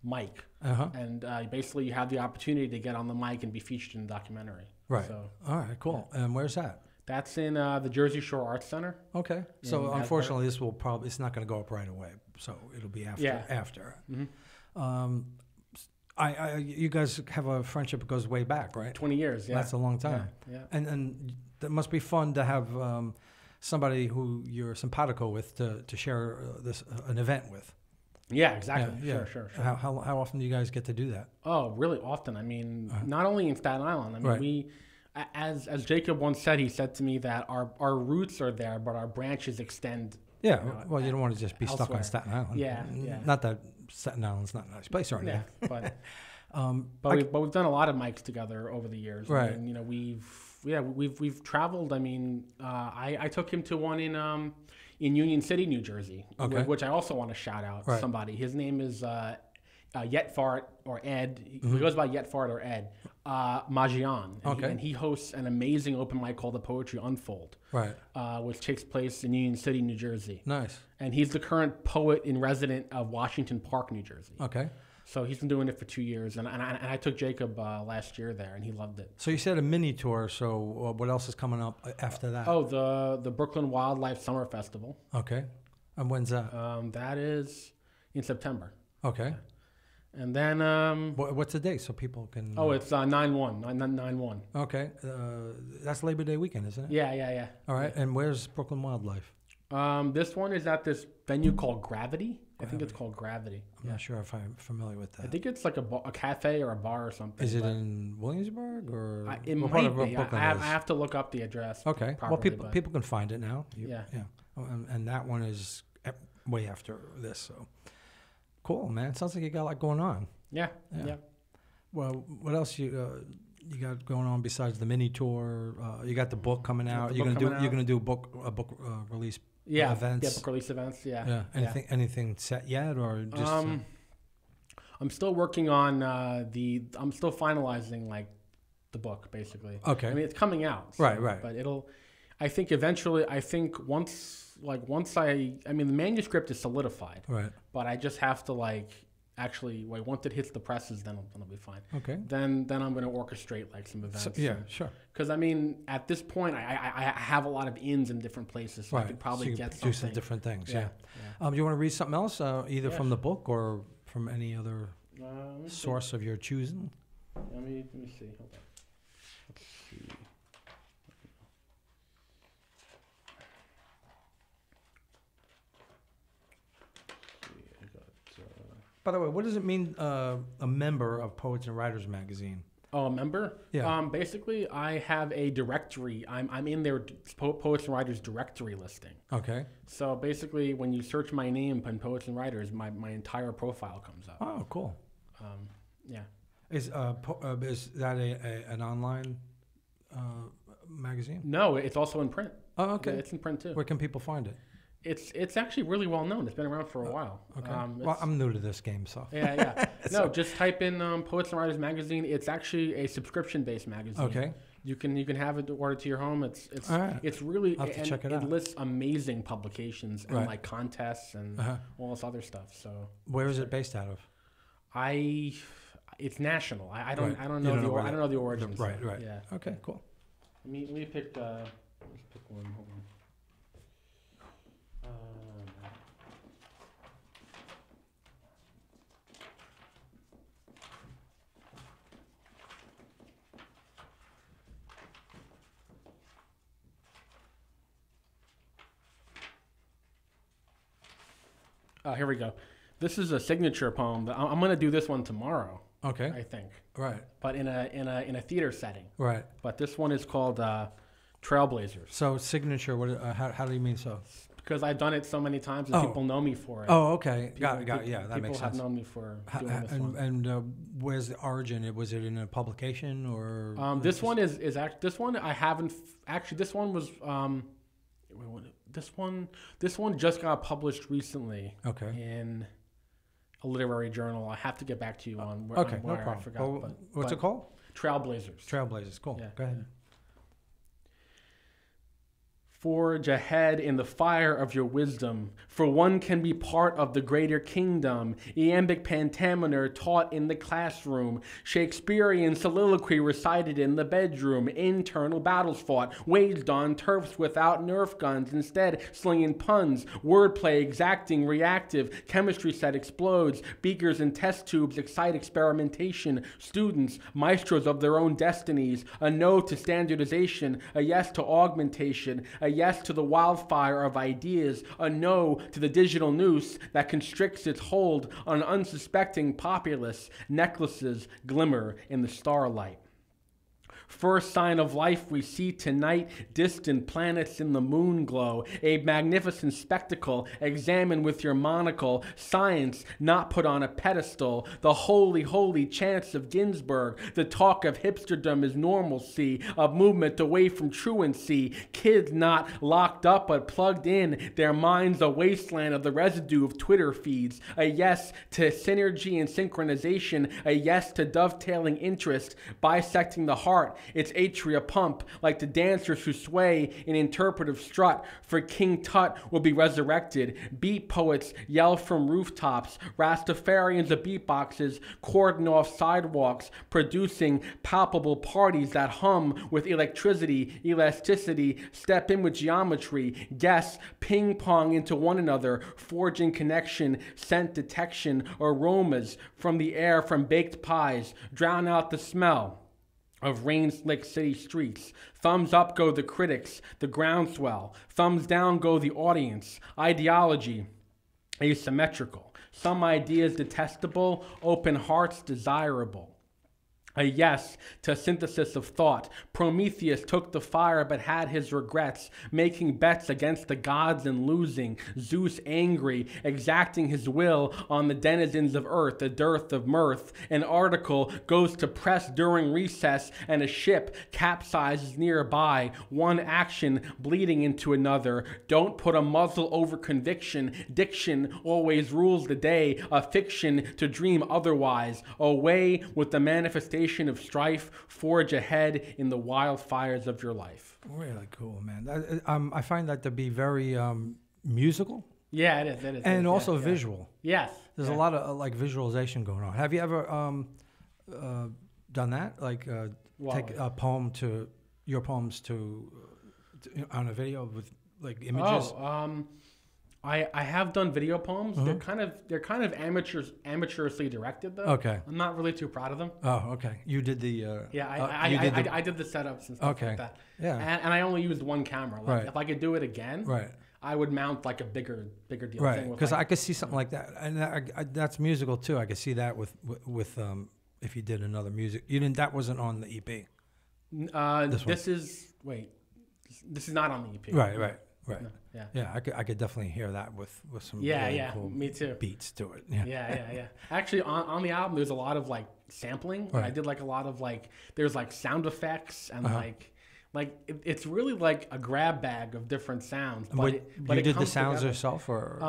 S2: mic. And basically you have the opportunity to get on the mic and be featured in the documentary.
S1: Right. So, all right, cool. Yeah. And where's that?
S2: That's in the Jersey Shore Arts Center.
S1: Okay. So unfortunately, it's not going to go up right away. So it'll be after.
S2: Yeah.
S1: After.
S2: Mm-hmm.
S1: You guys have a friendship that goes way back, right?
S2: 20 years. Yeah.
S1: That's a long time.
S2: Yeah.
S1: And that must be fun to have somebody who you're simpatico with to share an event with.
S2: Yeah, exactly.
S1: Yeah.
S2: Sure.
S1: How often do you guys get to do that?
S2: Oh, really often. I mean, not only in Staten Island. I mean, we, as Jacob once said, he said to me that our roots are there, but our branches extend.
S1: Yeah. You don't want to just be stuck on Staten Island.
S2: Yeah.
S1: Not that Staten Island's not a nice place or anything.
S2: Yeah, but we've done a lot of mics together over the years.
S1: Right.
S2: I mean, we've traveled. I mean, I took him to one in Union City, New Jersey, which I also want to shout out to somebody. His name is Yetfart or Ed. He goes by Yetfart or Ed Majian. And he hosts an amazing open mic called The Poetry Unfold, which takes place in Union City, New Jersey.
S1: Nice.
S2: And he's the current poet in resident of Washington Park, New Jersey.
S1: Okay.
S2: So he's been doing it for 2 years, and I took Jacob last year there, and he loved it.
S1: So you said a mini tour. So what else is coming up after that?
S2: Oh, the Brooklyn Wildlife Summer Festival.
S1: Okay, and when's that?
S2: That is in September.
S1: Okay,
S2: And then
S1: what's the date so people can?
S2: Oh, it's 9/1.
S1: Okay, that's Labor Day weekend, isn't it?
S2: Yeah.
S1: All right, and where's Brooklyn Wildlife?
S2: This one is at this venue called Gravity. I think it's called Gravity.
S1: I'm not sure if I'm familiar with that.
S2: I think it's like a cafe or a bar or something.
S1: Is it in Williamsburg or?
S2: It might be. I have to look up the address.
S1: Okay.
S2: Properly,
S1: well, people can find it now.
S2: Yeah.
S1: Oh, and that one is way after this. So cool, man. Sounds like you got a lot going on.
S2: Yeah.
S1: Well, what else you got going on besides the mini tour? You got the book coming out. You're gonna do a book release. Events.
S2: Yeah, book release events. Yeah.
S1: Anything set yet, or just?
S2: I'm still working on I'm still finalizing like the book basically.
S1: Okay.
S2: I mean, it's coming out.
S1: So, right.
S2: But I think eventually. I think once the manuscript is solidified.
S1: Right.
S2: But I just have to actually once it hits the presses, then it'll be fine.
S1: Okay.
S2: Then I'm going to orchestrate some events.
S1: Sure.
S2: Because at this point I have a lot of ins in different places, so I could probably do
S1: some different things. Yeah. Do you want to read something else, either from the book or from any other source of your choosing?
S2: Let me see. Hold on. Let's see.
S1: By the way, what does it mean, a member of Poets and Writers magazine?
S2: Oh, a member?
S1: Yeah.
S2: Basically, I have a directory. I'm in their Poets and Writers directory listing.
S1: Okay.
S2: So basically, when you search my name on Poets and Writers, my entire profile comes up.
S1: Oh, cool.
S2: Yeah.
S1: Is that an online magazine?
S2: No, it's also in print.
S1: Oh, okay.
S2: Yeah, it's in print too.
S1: Where can people find it?
S2: It's actually really well known. It's been around for a while.
S1: Okay. Well, I'm new to this game, so.
S2: Yeah. No, just type in Poets and Writers magazine. It's actually a subscription-based magazine.
S1: Okay.
S2: You can have it ordered to your home. It's
S1: all right.
S2: It's really
S1: I'll have to check it out.
S2: It lists amazing publications and contests and all this other stuff. So
S1: where is it based out of?
S2: It's national. I don't know the origins.
S1: Right.
S2: Yeah.
S1: Okay. Cool.
S2: Let me pick. Let's pick one. Hold on. Here we go. This is a signature poem. I'm going to do this one tomorrow.
S1: Okay.
S2: I think.
S1: Right.
S2: But in a theater setting.
S1: Right.
S2: But this one is called Trailblazers.
S1: So signature. What? How do you mean so?
S2: Because I've done it so many times and people know me for it.
S1: Oh, okay. Got it. Yeah, that makes sense.
S2: People have known me for doing this one.
S1: And where's the origin? Was it in a publication or?
S2: This one is actually this one I haven't actually. This one was This one just got published recently.
S1: Okay.
S2: In a literary journal. I have to get back to you on where.
S1: Okay,
S2: where
S1: no problem.
S2: I forgot.
S1: What's it called?
S2: Trailblazers.
S1: Trailblazers. Cool.
S2: Yeah.
S1: Go ahead.
S2: Forge ahead in the fire of your wisdom, for one can be part of the greater kingdom. Iambic pentameter taught in the classroom, Shakespearean soliloquy recited in the bedroom, internal battles fought, waged on turfs without Nerf guns, instead slinging puns, wordplay exacting, reactive, chemistry set explodes, beakers and test tubes excite experimentation, students, maestros of their own destinies, a no to standardization, a yes to augmentation, a yes to the wildfire of ideas, a no to the digital noose that constricts its hold on unsuspecting populace. Necklaces glimmer in the starlight. First sign of life we see tonight, distant planets in the moon glow, a magnificent spectacle, examine with your monocle, science not put on a pedestal, the holy, holy chants of Ginsberg, the talk of hipsterdom is normalcy, a movement away from truancy, kids not locked up but plugged in, their minds a wasteland of the residue of Twitter feeds, a yes to synergy and synchronization, a yes to dovetailing interest, bisecting the heart, its atria pump, like the dancers who sway in interpretive strut. For King Tut will be resurrected. Beat poets yell from rooftops. Rastafarians of beatboxes cordon off sidewalks, producing palpable parties that hum with electricity, elasticity, step in with geometry, guess, ping pong into one another, forging connection, scent detection, aromas from the air from baked pies, drown out the smell of rain-slick city streets. Thumbs up go the critics, the groundswell. Thumbs down go the audience. Ideology, asymmetrical. Some ideas detestable, open hearts desirable. A yes to synthesis of thought. Prometheus took the fire but had his regrets, making bets against the gods and losing. Zeus angry, exacting his will on the denizens of earth, a dearth of mirth. An article goes to press during recess, and a ship capsizes nearby. One action bleeding into another. Don't put a muzzle over conviction. Diction always rules the day. A fiction to dream otherwise. Away with the manifestation of strife, forge ahead in the wildfires of your life.
S1: Really cool, man. I find that to be very musical.
S2: Yeah, it is.
S1: And also visual.
S2: Yes.
S1: There's a lot of like visualization going on. Have you ever done that? Like take a poem to your poems to on a video with like images?
S2: I have done video poems. Mm-hmm. They're kind of amateurishly directed though.
S1: Okay.
S2: I'm not really too proud of them.
S1: Oh, okay. You did the
S2: I did the setups and stuff like that.
S1: Yeah.
S2: And I only used one camera. Like,
S1: right.
S2: If I could do it again,
S1: right,
S2: I would mount like a bigger deal.
S1: Right. Because I could see something like that, and that's musical too. I could see that with if you did another music. You didn't. That wasn't on the EP. This is not on the EP. Right. Right. Right.
S2: No, yeah.
S1: Yeah, I could definitely hear that with some
S2: cool me too.
S1: beats to it.
S2: Yeah. Actually, on the album, there's a lot of like sampling. Right. I did like a lot of like there's like sound effects and it's really like a grab bag of different sounds. But
S1: you did the sounds together. Yourself, or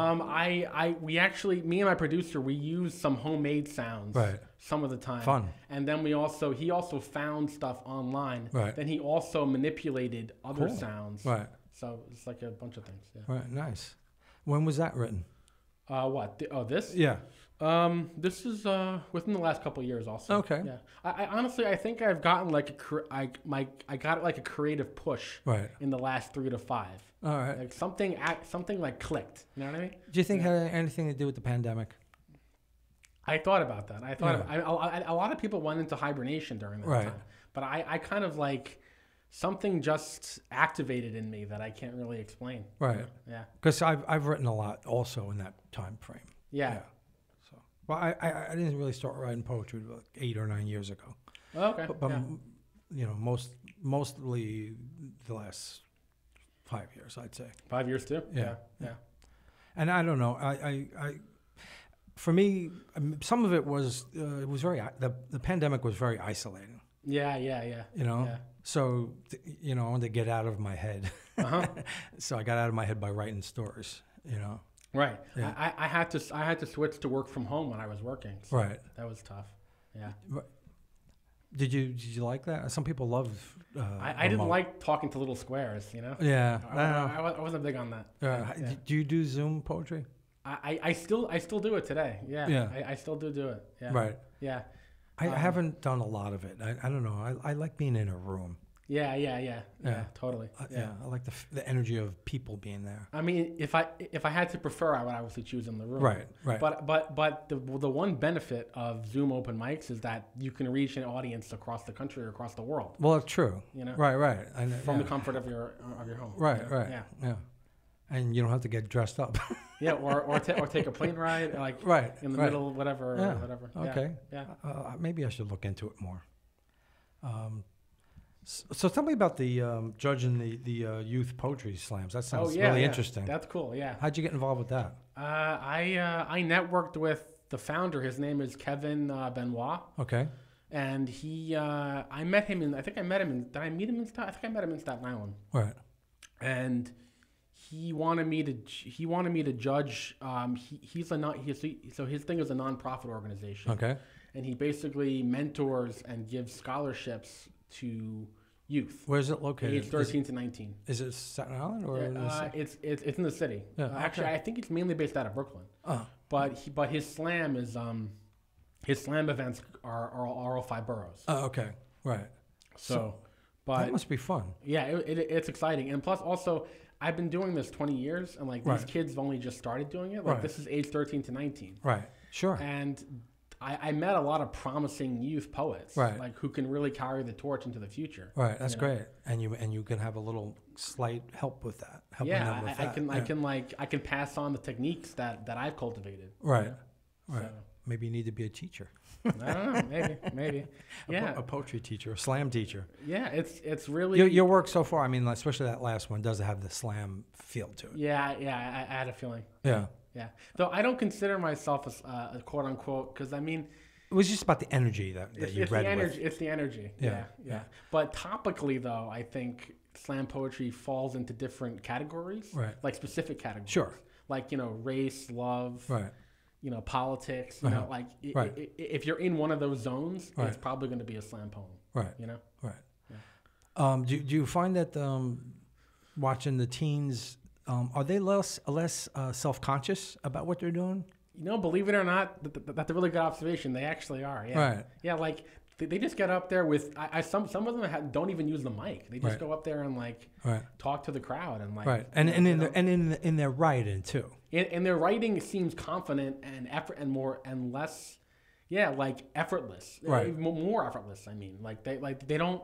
S2: we actually, me and my producer, we used some homemade sounds.
S1: Right.
S2: Some of the time.
S1: Fun.
S2: And then he also found stuff online.
S1: Right.
S2: Then he also manipulated other sounds.
S1: Right.
S2: So it's like a bunch of things. Yeah.
S1: Right. Nice. When was that written?
S2: What? This?
S1: Yeah.
S2: This is within the last couple of years also.
S1: Okay.
S2: Yeah. I honestly, I think I've gotten like I got like a creative push.
S1: Right.
S2: In the last 3 to 5. All
S1: right.
S2: Like something like clicked. You know what I mean?
S1: Do you think it had anything to do with the pandemic?
S2: I thought about that. I thought a lot of people went into hibernation during that time, but I kind of like. Something just activated in me that I can't really explain.
S1: Right.
S2: Yeah.
S1: Because I've written a lot also in that time frame.
S2: Yeah.
S1: So, well, I didn't really start writing poetry like 8 or 9 years ago.
S2: Oh, okay.
S1: But you know, mostly the last 5 years, I'd say.
S2: 5 years too.
S1: Yeah. And I don't know. For me, some of it was very the pandemic was very isolating.
S2: Yeah.
S1: You know.
S2: Yeah.
S1: So, I wanted to get out of my head. So I got out of my head by writing stories,
S2: Right.
S1: Yeah.
S2: I had to switch to work from home when I was working. So
S1: right.
S2: That was tough. Yeah.
S1: Did you like that? Some people love.
S2: I didn't like talking to little squares,
S1: Yeah.
S2: I wasn't big on that.
S1: Yeah. Do you do Zoom poetry?
S2: I still do it today. Yeah.
S1: Yeah.
S2: I still do it. Yeah.
S1: Right.
S2: Yeah.
S1: I haven't done a lot of it. I don't know. I like being in a room.
S2: Yeah, totally.
S1: Yeah, I like the energy of people being there.
S2: I mean, if I had to prefer, I would obviously choose in the room.
S1: Right.
S2: But the one benefit of Zoom open mics is that you can reach an audience across the country or across the world.
S1: Well, true. Right.
S2: From the comfort of your home.
S1: Right. Yeah. And you don't have to get dressed up.
S2: Yeah, or take a plane ride, like in the middle, whatever.
S1: Okay.
S2: Yeah.
S1: Maybe I should look into it more. So tell me about the judging the youth poetry slams. That sounds really interesting.
S2: That's cool. Yeah.
S1: How'd you get involved with that?
S2: I networked with the founder. His name is Kevin Benoit.
S1: Okay.
S2: And I met him in. Did I meet him in Staten? I think I met him in Staten Island.
S1: Right.
S2: And he wanted me to judge. So his thing is a nonprofit organization.
S1: Okay.
S2: And he basically mentors and gives scholarships to youth.
S1: Where is it located?
S2: Age 13 to 19.
S1: Is it Staten Island or?
S2: It's in the city.
S1: Yeah, okay.
S2: Actually, I think it's mainly based out of Brooklyn.
S1: Oh.
S2: But his slam is his slam events are all 5 boroughs.
S1: Oh, okay, right.
S2: So, but
S1: that must be fun.
S2: Yeah, it's exciting, and plus also I've been doing this 20 years, and like these kids have only just started doing it. Like this is age 13 to 19.
S1: Right. Sure.
S2: And I met a lot of promising youth poets, like who can really carry the torch into the future.
S1: Right, that's great, and you can have a little slight help with that.
S2: I can pass on the techniques that I've cultivated.
S1: Right, right. So, maybe you need to be a teacher.
S2: I don't know, maybe. Yeah,
S1: a poetry teacher, a slam teacher.
S2: Yeah, it's really
S1: your work so far. I mean, especially that last one does have the slam feel to it.
S2: Yeah, I had a feeling.
S1: Yeah.
S2: Yeah, though I don't consider myself a quote unquote, because I mean,
S1: it was just about the energy that you read with.
S2: It's the energy. Yeah. But topically, though, I think slam poetry falls into different categories, like specific categories.
S1: Sure.
S2: Like race, love, politics. You know, like if you're in one of those zones, it's probably going to be a slam poem.
S1: Right.
S2: You know.
S1: Right. Yeah. Do you find that watching the teens? Are they less self-conscious about what they're doing?
S2: Believe it or not, that's a really good observation. They actually are. Yeah. Right. Yeah, like they just get up there with some of them don't even use the mic. They just go up there and talk to the crowd and
S1: in their writing too.
S2: And their writing seems confident and effort and more and less, effortless. Right. More effortless. I mean, they don't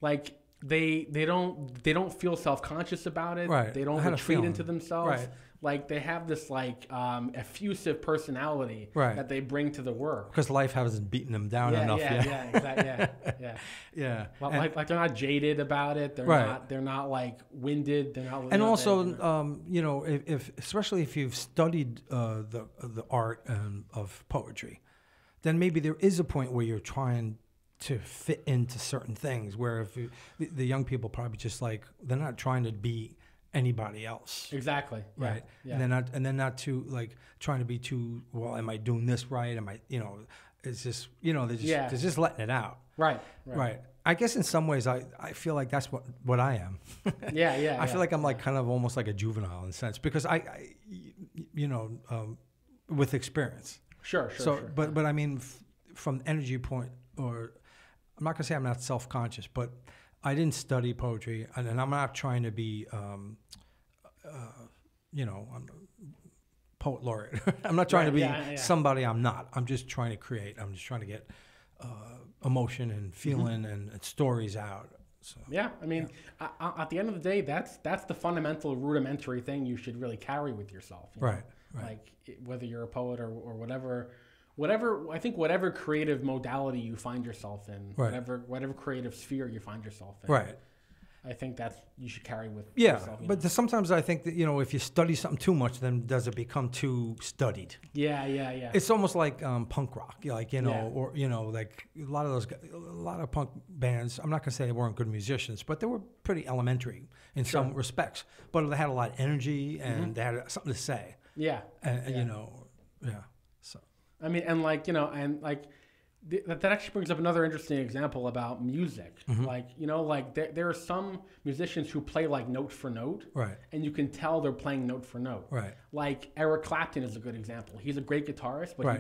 S2: like. They don't feel self-conscious about it. Right. They don't retreat into themselves. Right. Like they have this effusive personality that they bring to the work.
S1: Because life hasn't beaten them down enough yet.
S2: Yeah, exactly. Yeah. Well, like they're not jaded about it. They're not like winded. They're not.
S1: And also, if especially if you've studied the art of poetry, then maybe there is a point where you're trying to fit into certain things, where if the young people probably just they're not trying to be anybody else.
S2: Exactly.
S1: Right. Yeah. And they're not too trying to be too, well, am I doing this right? Am I, it's just, they're just letting it out.
S2: Right.
S1: I guess in some ways I feel like that's what I am. I feel like I'm kind of almost like a juvenile in a sense, because I with experience.
S2: Sure.
S1: But I mean, from energy point, or I'm not going to say I'm not self-conscious, but I didn't study poetry, and I'm not trying to be, I'm poet laureate. I'm not trying to be somebody I'm not. I'm just trying to create. I'm just trying to get emotion and feeling and stories out. So,
S2: yeah, I mean, at the end of the day, that's the fundamental, rudimentary thing you should really carry with yourself.
S1: Right.
S2: Like whether you're a poet or whatever. I think whatever creative modality you find yourself in, whatever creative sphere you find yourself in, I think that's you should carry with yourself.
S1: But sometimes I think that if you study something too much, then does it become too studied?
S2: Yeah.
S1: It's almost like punk rock, or like a lot of punk bands. I'm not gonna say they weren't good musicians, but they were pretty elementary in some respects. But they had a lot of energy and they had something to say.
S2: Yeah.
S1: So.
S2: I mean, that actually brings up another interesting example about music. Mm-hmm. There are some musicians who play note for note, and you can tell they're playing note for note.
S1: Right.
S2: Like Eric Clapton is a good example. He's a great guitarist, but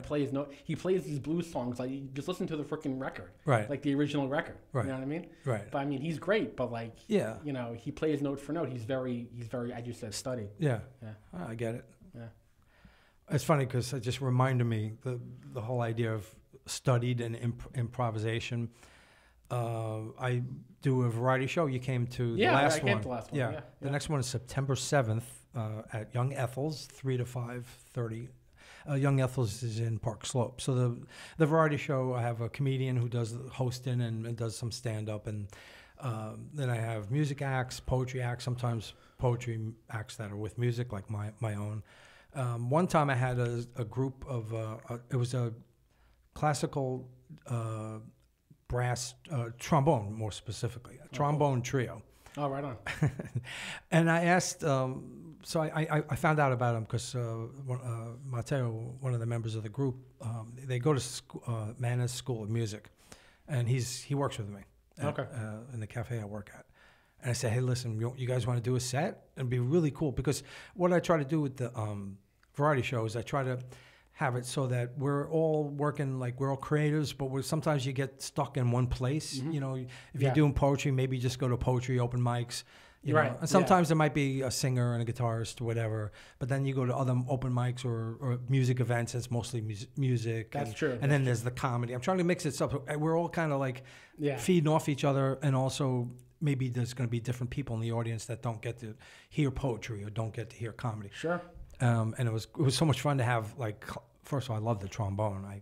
S2: he plays these blues songs. Like, you just listen to the freaking record, like the original record. Right. You know what I mean?
S1: Right.
S2: But I mean, he's great, but he plays note for note. He's very, as you said, studied.
S1: Yeah. I get it. Yeah. It's funny because it just reminded me the whole idea of studied and improvisation. I do a variety show. You came to the last one.
S2: Yeah, I came to the last one. Yeah.
S1: The next one is September 7th at Young Ethel's, 3 to 5:30. Young Ethel's is in Park Slope. So the variety show, I have a comedian who does the hosting and does some stand-up. And then I have music acts, poetry acts, sometimes poetry acts that are with music, like my own. One time I had a group of, it was a classical brass trombone, more specifically, a trombone trio.
S2: Oh, right on.
S1: And I asked, so I found out about him because Matteo, one of the members of the group, they go to Mana's School of Music, and he works with me. in the cafe I work at. And I said, hey, listen, you guys want to do a set? It'd be really cool, because what I try to do with the variety shows, I try to have it so that we're all working, like we're all creatives, but sometimes you get stuck in one place. You know, if you're doing poetry, maybe just go to poetry open mics. You know? And sometimes there might be a singer and a guitarist or whatever, but then you go to other open mics or music events. It's mostly music.
S2: That's true.
S1: And then there's the comedy. I'm trying to mix it up. So we're all kind of like feeding off each other, and also maybe there's going to be different people in the audience that don't get to hear poetry or don't get to hear comedy.
S2: Sure.
S1: And it was so much fun to have, like, first of all, I love the trombone. I,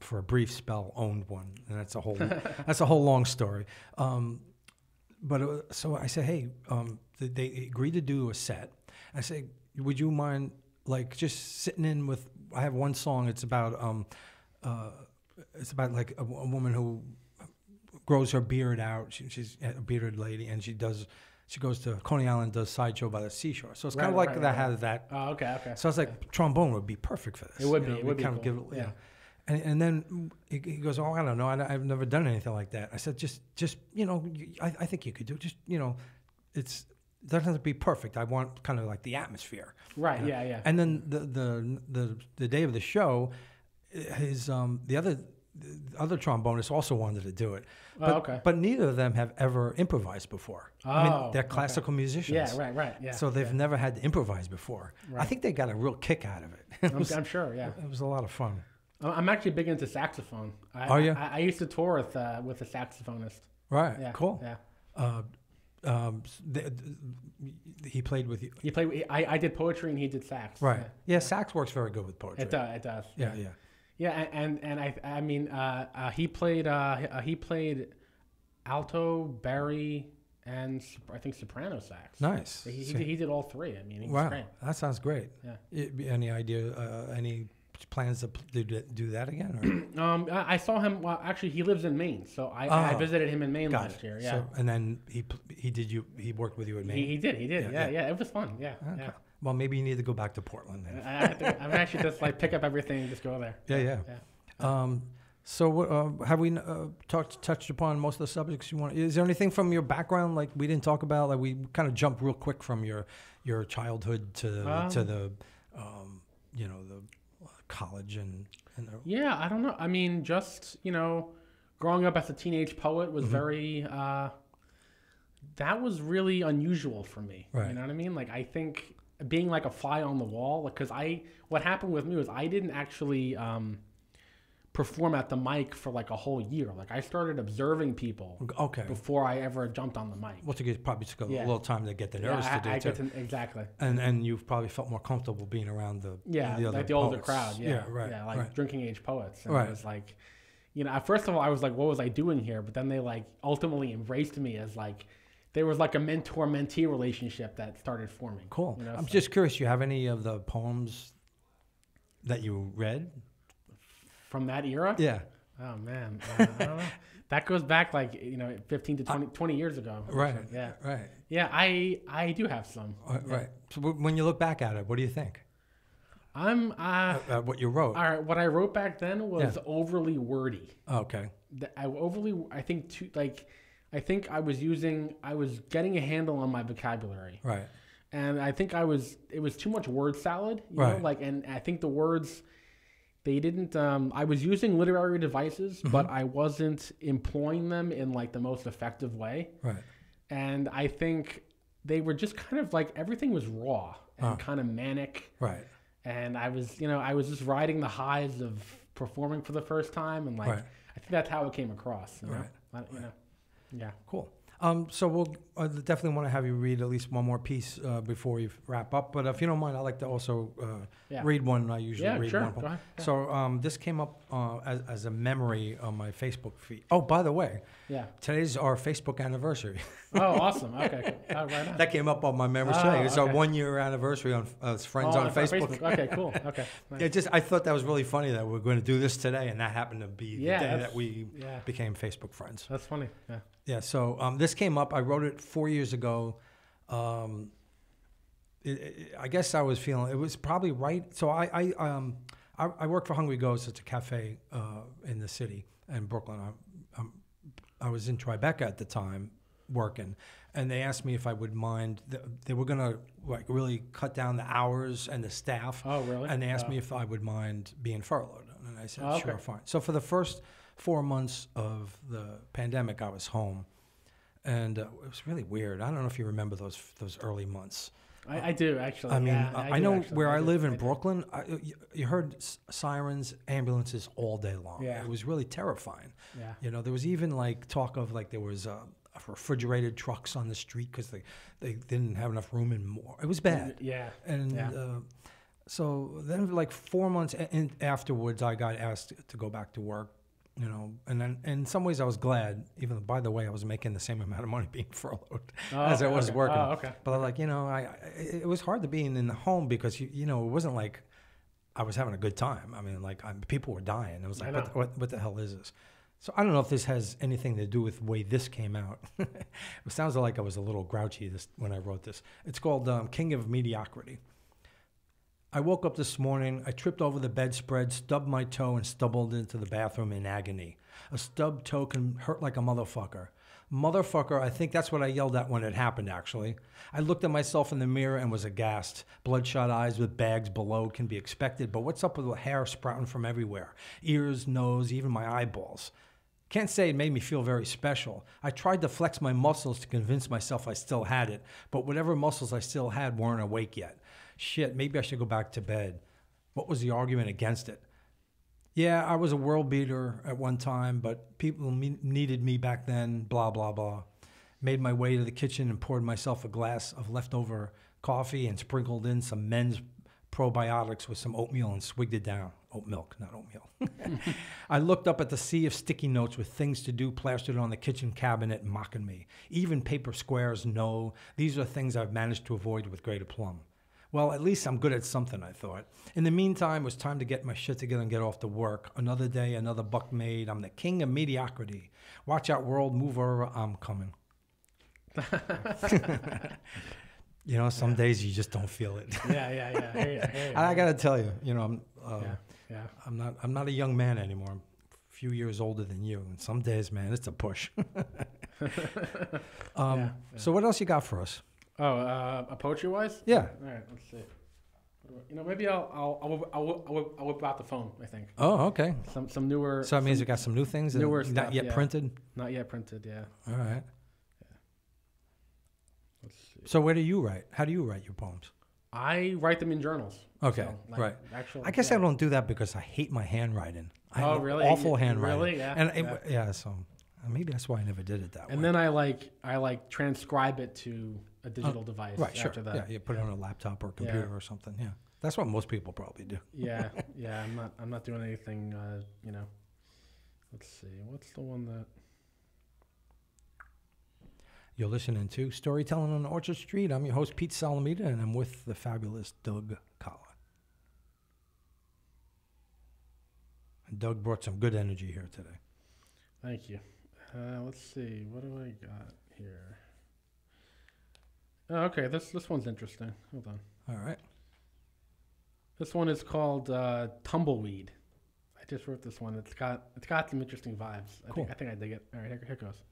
S1: for a brief spell, owned one, and that's a whole long story. So I said, hey, they agreed to do a set. I said, would you mind, like, just sitting in with? I have one song. It's about like a woman who grows her beard out. She's a bearded lady, and she goes to Coney Island, does sideshow by the seashore. So it's kind of like that has that.
S2: Oh, okay.
S1: So I was like, trombone would be perfect for this.
S2: It would be. It would be cool.
S1: Yeah. And then he goes, oh, I don't know. I've never done anything like that. I said, just you know, I think you could do it. Just, you know, it doesn't have to be perfect. I want kind of like the atmosphere.
S2: Right.
S1: You know?
S2: Yeah.
S1: And then the day of the show, the other trombonist also wanted to do it. But neither of them have ever improvised before. I mean, they're classical musicians.
S2: Yeah, right. Yeah.
S1: So they've never had to improvise before. Right. I think they got a real kick out of it.
S2: I'm sure, yeah.
S1: It was a lot of fun.
S2: I'm actually big into saxophone.
S1: Are you?
S2: I used to tour with a saxophonist.
S1: Right.
S2: Yeah.
S1: Cool.
S2: Yeah.
S1: He played with you.
S2: I did poetry and he did sax.
S1: Right. Yeah. Sax works very good with poetry.
S2: It does.
S1: Yeah.
S2: Yeah, and I mean he played alto, bari, and I think soprano sax.
S1: Nice.
S2: He did all three. I mean, he was
S1: wow,
S2: great.
S1: That sounds great.
S2: Yeah.
S1: Any idea? Any plans to do that again? Or?
S2: I saw him. Well, actually, he lives in Maine, so I visited him in Maine last year. Yeah.
S1: So, and then he worked with you in Maine.
S2: He did. Yeah. It was fun. Yeah.
S1: Okay.
S2: Yeah.
S1: Well, maybe you need to go back to Portland then.
S2: I'm actually just like pick up everything and just go there.
S1: Yeah. So have we touched upon most of the subjects you want? Is there anything from your background like we didn't talk about? Like we kind of jumped real quick from your childhood to the you know, the college and
S2: yeah, I don't know. I mean, just, you know, growing up as a teenage poet was very that was really unusual for me.
S1: Right.
S2: You know what I mean? Like, I think being like a fly on the wall, because what happened with me was I didn't actually perform at the mic for like a whole year. Like, I started observing people before I ever jumped on the mic.
S1: Well, it probably took a little time to get the nerves to do it.
S2: Exactly.
S1: And you've probably felt more comfortable being around the other
S2: like the older crowd.
S1: Right.
S2: Drinking age poets. And it was like, you know, first of all, I was like, what was I doing here? But then they like ultimately embraced me as like, there was like a mentor-mentee relationship that started forming.
S1: Cool.
S2: You know,
S1: I'm just curious, you have any of the poems that you read?
S2: From that era?
S1: Yeah.
S2: Oh, man. I don't know. That goes back like, you know, 15 to 20 years ago.
S1: Right.
S2: So, yeah.
S1: Right.
S2: Yeah, I do have some.
S1: Right. So when you look back at it, what do you think? What you wrote.
S2: All right. What I wrote back then was overly wordy.
S1: Okay.
S2: I think I was getting a handle on my vocabulary.
S1: Right.
S2: And I think it was too much word salad, you know, like, and I think the words, they didn't, I was using literary devices, but I wasn't employing them in like the most effective way.
S1: Right.
S2: And I think they were just kind of like, everything was raw and kind of manic.
S1: Right.
S2: And I was just riding the highs of performing for the first time. And like, I think that's how it came across. You know?
S1: Right.
S2: You know? Yeah.
S1: Cool. So we'll definitely want to have you read at least one more piece before you wrap up. But if you don't mind, I'd like to also read one. I usually read one.
S2: Go ahead. Yeah.
S1: So this came up as a memory on my Facebook feed. Oh, by the way, today's our Facebook anniversary.
S2: Oh, awesome. Okay, cool. Right on.
S1: That came up on my memory today. It's our 1 year anniversary on as friends on Facebook.
S2: Okay, cool. Okay. Nice.
S1: I thought that was really funny that we're going to do this today, and that happened to be the day that we became Facebook friends.
S2: That's funny. Yeah.
S1: Yeah, so this came up. I wrote it 4 years ago. I guess I was feeling it was probably right. So I work for Hungry Ghost. It's a cafe in the city in Brooklyn. I was in Tribeca at the time working, and they asked me if I would mind. They were gonna like really cut down the hours and the staff.
S2: Oh, really?
S1: And they asked me if I would mind being furloughed, and I said,
S2: okay.
S1: sure, fine. So for the first 4 months of the pandemic, I was home, and it was really weird. I don't know if you remember those early months.
S2: I do, actually.
S1: I mean,
S2: yeah,
S1: I know actually. Where I live in Brooklyn, you heard sirens, ambulances all day long.
S2: Yeah.
S1: It was really terrifying.
S2: Yeah.
S1: You know, there was even like talk of like there was refrigerated trucks on the street because they didn't have enough room in more. It was bad.
S2: Yeah.
S1: And so then like 4 months afterwards, I got asked to go back to work. You know, and then in some ways I was glad, even though, by the way, I was making the same amount of money being furloughed as I was working.
S2: Oh, okay.
S1: But like, you know, it was hard to be in the home because, you know, it wasn't like I was having a good time. I mean, like people were dying. It was like, what the hell is this? So I don't know if this has anything to do with the way this came out. It sounds like I was a little grouchy when I wrote this. It's called King of Mediocrity. I woke up this morning, I tripped over the bedspread, stubbed my toe, and stumbled into the bathroom in agony. A stubbed toe can hurt like a motherfucker. Motherfucker, I think that's what I yelled at when it happened, actually. I looked at myself in the mirror and was aghast. Bloodshot eyes with bags below can be expected, but what's up with the hair sprouting from everywhere? Ears, nose, even my eyeballs. Can't say it made me feel very special. I tried to flex my muscles to convince myself I still had it, but whatever muscles I still had weren't awake yet. Shit, maybe I should go back to bed. What was the argument against it? Yeah, I was a world beater at one time, but people needed me back then, blah, blah, blah. Made my way to the kitchen and poured myself a glass of leftover coffee and sprinkled in some men's probiotics with some oatmeal and swigged it down. Oat milk, not oatmeal. I looked up at the sea of sticky notes with things to do plastered on the kitchen cabinet mocking me. Even paper squares, no. These are things I've managed to avoid with great aplomb. Well, at least I'm good at something, I thought. In the meantime, it was time to get my shit together and get off to work. Another day, another buck made. I'm the king of mediocrity. Watch out, world, move over, I'm coming. You know, some days you just don't feel it.
S2: Yeah. Hey.
S1: I got to tell you, you know,
S2: Yeah.
S1: I'm not a young man anymore. I'm a few years older than you. And some days, man, it's a push. So what else you got for us?
S2: Oh, a poetry-wise?
S1: Yeah.
S2: All right, let's see. You know, maybe I'll whip out the phone, I think.
S1: Oh, okay.
S2: Some newer...
S1: So that means you got some new things that
S2: newer
S1: are
S2: stuff,
S1: not yet printed?
S2: Not yet printed, yeah.
S1: All right.
S2: Yeah. Let's see.
S1: So where do you write? How do you write your poems?
S2: I write them in journals.
S1: Okay,
S2: so,
S1: right.
S2: Actual,
S1: I guess I don't do that because I hate my handwriting. I have
S2: really?
S1: awful handwriting.
S2: Really? Yeah.
S1: And so maybe that's why I never did it that way.
S2: And then I transcribe it to a digital device.
S1: Right, sure.
S2: After that.
S1: Yeah, you put it on a laptop or computer or something. Yeah, that's what most people probably do.
S2: Yeah. I'm not doing anything. You know. Let's see. What's the one that?
S1: You're listening to Storytelling on Orchard Street. I'm your host, Pete Salamita, and I'm with the fabulous Doug Cala. And Doug brought some good energy here today.
S2: Thank you. Let's see. What do I got here? Oh, okay, this one's interesting. Hold on.
S1: All right.
S2: This one is called Tumbleweed. I just wrote this one. It's got some interesting vibes.
S1: Cool.
S2: I think I dig it. All right, here goes.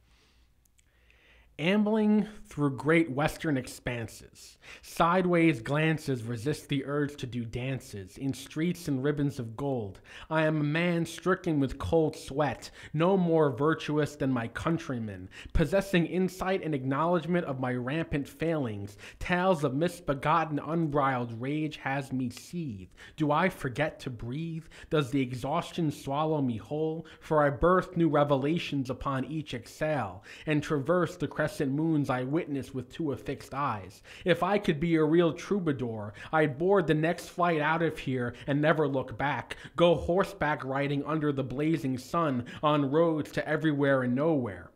S2: Ambling through great western expanses, sideways glances resist the urge to do dances in streets and ribbons of gold. I am a man stricken with cold sweat, no more virtuous than my countrymen, possessing insight and acknowledgement of my rampant failings. Tales of misbegotten unbridled rage has me seethe. Do I forget to breathe? Does the exhaustion swallow me whole? For I birth new revelations upon each exhale, and traverse the crescent moons I witness with two affixed eyes. If I could be a real troubadour, I'd board the next flight out of here and never look back. Go horseback riding under the blazing sun on roads to everywhere and nowhere.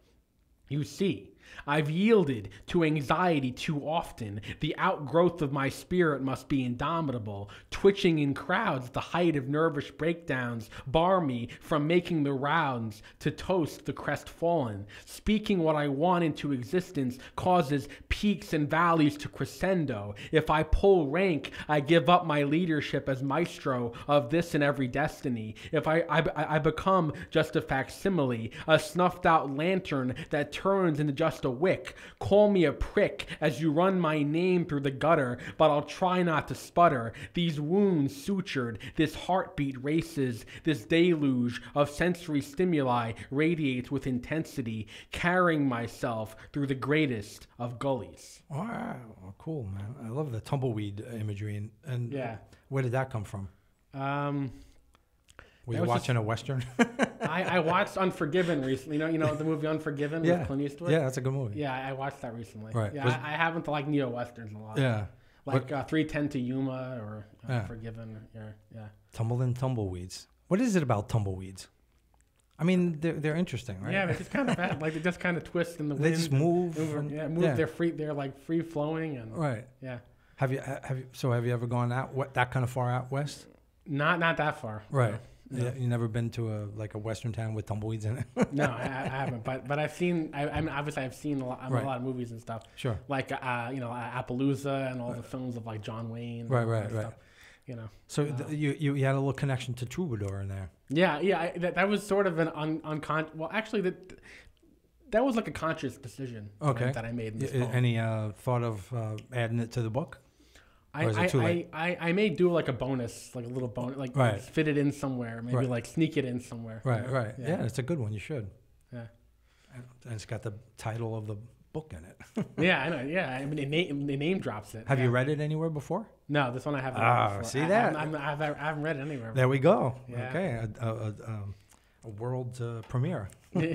S2: You see, I've yielded to anxiety too often. The outgrowth of my spirit must be indomitable. Twitching in crowds at the height of nervous breakdowns bar me from making the rounds to toast the crestfallen. Speaking what I want into existence causes peaks and valleys to crescendo. If I pull rank, I give up my leadership as maestro of this and every destiny. If I become just a facsimile, a snuffed out lantern that turns into just a wick. Call me a prick as you run my name through the gutter, but I'll try not to sputter. These wounds sutured, this heartbeat races, this deluge of sensory stimuli radiates with intensity, carrying myself through the greatest of gullies.
S1: Wow, cool, man. I love the tumbleweed imagery. And
S2: yeah.
S1: Where did that come from? Were you watching a Western?
S2: I watched Unforgiven recently. You know the movie Unforgiven with Clint Eastwood?
S1: Yeah, that's a good movie.
S2: Yeah, I watched that recently.
S1: Right.
S2: Yeah, I happen to like neo-Westerns a lot.
S1: Yeah.
S2: Like 3:10 to Yuma or Unforgiven. Yeah.
S1: Tumbling tumbleweeds. What is it about tumbleweeds? I mean, they're interesting, right?
S2: Yeah, they're just kind of bad. Like they just kind of twist in the wind.
S1: They just move.
S2: Move. They're free. They're like free flowing and
S1: right.
S2: Yeah.
S1: Have you ever gone out that kind of far out west?
S2: Not that far.
S1: Right. No. Yeah, you never been to a western town with tumbleweeds in it?
S2: No, I haven't. But I've seen. I mean, obviously, I've seen a lot of movies and stuff.
S1: Sure.
S2: Like Appaloosa and all the films of like John Wayne.
S1: Right.
S2: Stuff, you know.
S1: So you had a little connection to Troubadour in there.
S2: Yeah. That was sort of an unconscious. Well, actually, that was like a conscious decision.
S1: Okay.
S2: That I made in this film.
S1: Any thought of adding it to the book?
S2: I may do like a bonus, like a little bonus, like fit it in somewhere, maybe like sneak it in somewhere.
S1: Right. Yeah, it's a good one. You should.
S2: Yeah.
S1: And it's got the title of the book in it.
S2: Yeah, I know. Yeah, I mean, the name drops it.
S1: Have you read it anywhere before?
S2: No, this one I haven't. Read before.
S1: See that?
S2: I haven't read it anywhere.
S1: There we go.
S2: Yeah.
S1: Okay, a world premiere. Well,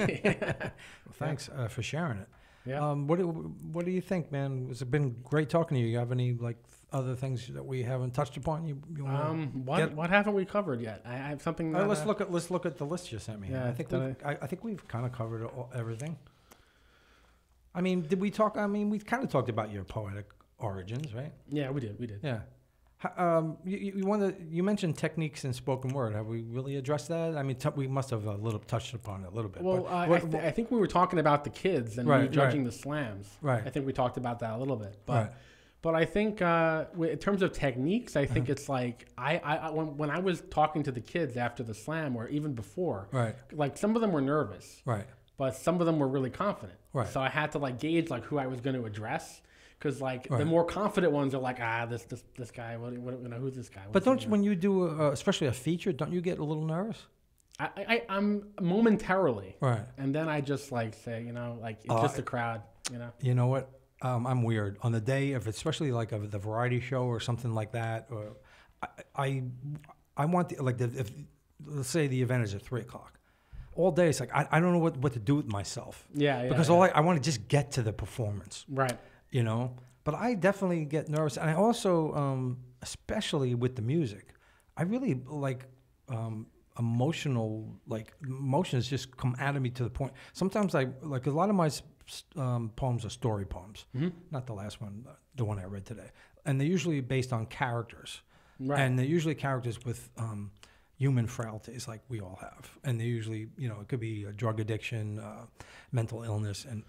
S1: thanks for sharing it.
S2: Yeah.
S1: What do you think, man? It's been great talking to you. You have any other things that we haven't touched upon?
S2: What haven't we covered yet? I have something.
S1: Let's look at the list you sent me.
S2: Yeah,
S1: I think we've kind of covered everything. I mean, did we talk? I mean, we kind of talked about your poetic origins, right?
S2: Yeah, we did.
S1: Yeah. You mentioned techniques in spoken word. Have we really addressed that? I mean, we must have touched upon it a little bit.
S2: Well, I think we were talking about the kids and me judging the slams.
S1: Right.
S2: I think we talked about that a little bit. But I think in terms of techniques, I think it's like when I was talking to the kids after the slam or even before, like some of them were nervous, but some of them were really confident. So I had to gauge who I was going to address. Because the more confident ones are like, this guy, who's this guy?
S1: But when you do especially a feature, don't you get a little nervous?
S2: I'm momentarily,
S1: right? And
S2: then I just say, it's just a crowd,
S1: You know what? I'm weird on the day of, especially of the variety show or something like that. Or I want if let's say the event is at 3:00. All day it's I don't know what to do with myself.
S2: Yeah.
S1: Because I want to just get to the performance.
S2: Right.
S1: But I definitely get nervous, and I also, especially with the music, I really emotions just come out of me to the point. Sometimes a lot of my poems are story poems, not the last one, the one I read today, and they're usually based on characters, and they're usually characters with human frailties like we all have, and they usually, it could be a drug addiction, mental illness, and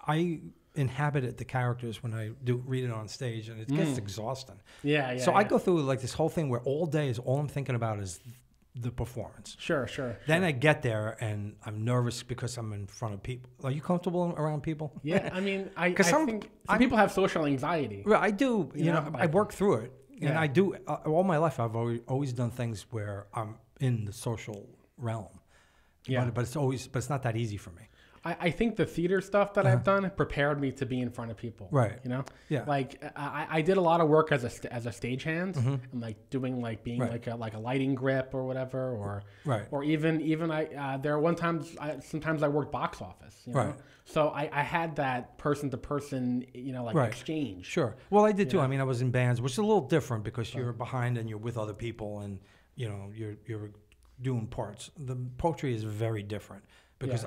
S1: I inhabited the characters when I read it on stage, and it gets exhausting.
S2: Yeah.
S1: So I go through this whole thing where all day is all I'm thinking about is the performance.
S2: Sure.
S1: Then I get there and I'm nervous because I'm in front of people. Are you comfortable around people?
S2: Yeah, I mean, I think some people have social anxiety.
S1: Right, I do. I work through it, and I do. All my life, I've always done things where I'm in the social realm.
S2: Yeah,
S1: but it's not that easy for me.
S2: I think the theater stuff that I've done prepared me to be in front of people.
S1: Right.
S2: Yeah. I did a lot of work as a stagehand and doing being like a lighting grip or whatever or even there were sometimes I worked box office.
S1: Right.
S2: So I had that person to person exchange.
S1: Sure. Well, I did too. I mean, I was in bands, which is a little different because you're behind and you're with other people and you're doing parts. The poetry is very different. Because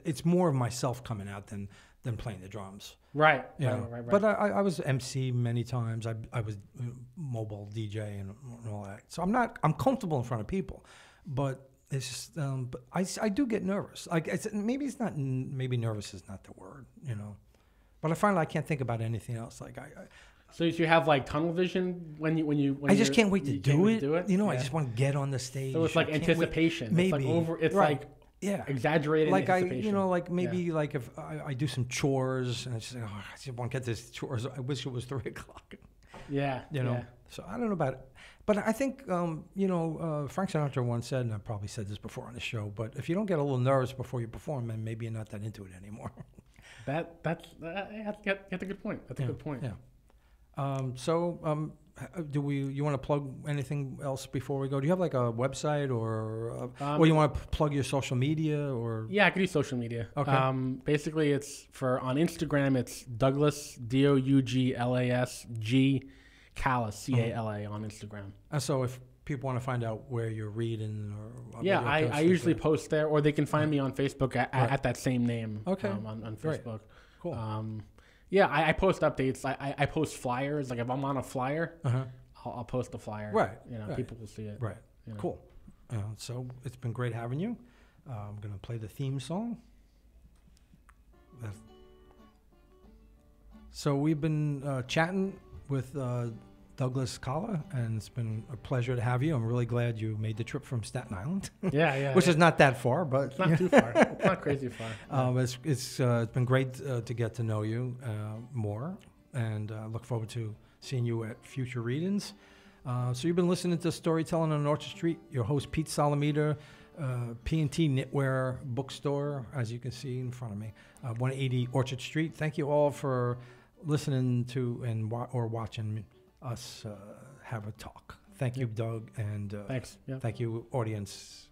S1: it's more of myself coming out than than playing the drums.
S2: Right.
S1: Right. But I was MC many times. I was mobile DJ and all that. So I'm comfortable in front of people, but it's just, but I do get nervous. Like maybe nervous is not the word, but I find I can't think about anything else. Like
S2: so you have like tunnel vision when
S1: I just can't wait to do it.
S2: Yeah.
S1: I just want to get on the stage.
S2: So it's like anticipation.
S1: Maybe
S2: It's like exaggerated
S1: like
S2: anticipation.
S1: like maybe like if I do some chores and I just I just want to get this chores. I wish it was 3:00.
S2: Yeah.
S1: So I don't know about it, but I think Frank Sinatra once said, and I probably said this before on the show, but if you don't get a little nervous before you perform, then maybe you're not that into it anymore.
S2: That's a good point. That's a good point.
S1: Yeah. You want to plug anything else before we go? Do you have like a website or you want to plug your social media or?
S2: Yeah, I could do social media.
S1: Okay.
S2: Basically it's on Instagram, it's Douglas, Douglas G Cala, Cala on Instagram.
S1: So if people want to find out where you're reading or
S2: I usually post there, or they can find me on Facebook at that same name.
S1: Okay.
S2: On Facebook.
S1: Great. Cool.
S2: I post updates. I post flyers. Like if I'm on a flyer, I'll post the flyer.
S1: Right.
S2: People will see it.
S1: Right. Cool. So it's been great having you. I'm going to play the theme song. So we've been chatting with Douglas Cala, and it's been a pleasure to have you. I'm really glad you made the trip from Staten Island. Which is not that far, but
S2: it's not too far. It's not crazy far.
S1: It's been great to get to know you more, and look forward to seeing you at future readings. So you've been listening to Storytelling on Orchard Street. Your host Pete Salamita, P&T Knitwear Bookstore, as you can see in front of me, 180 Orchard Street. Thank you all for listening to or watching us have a talk. Thank you, Doug, and
S2: thanks.
S1: Thank you, audience.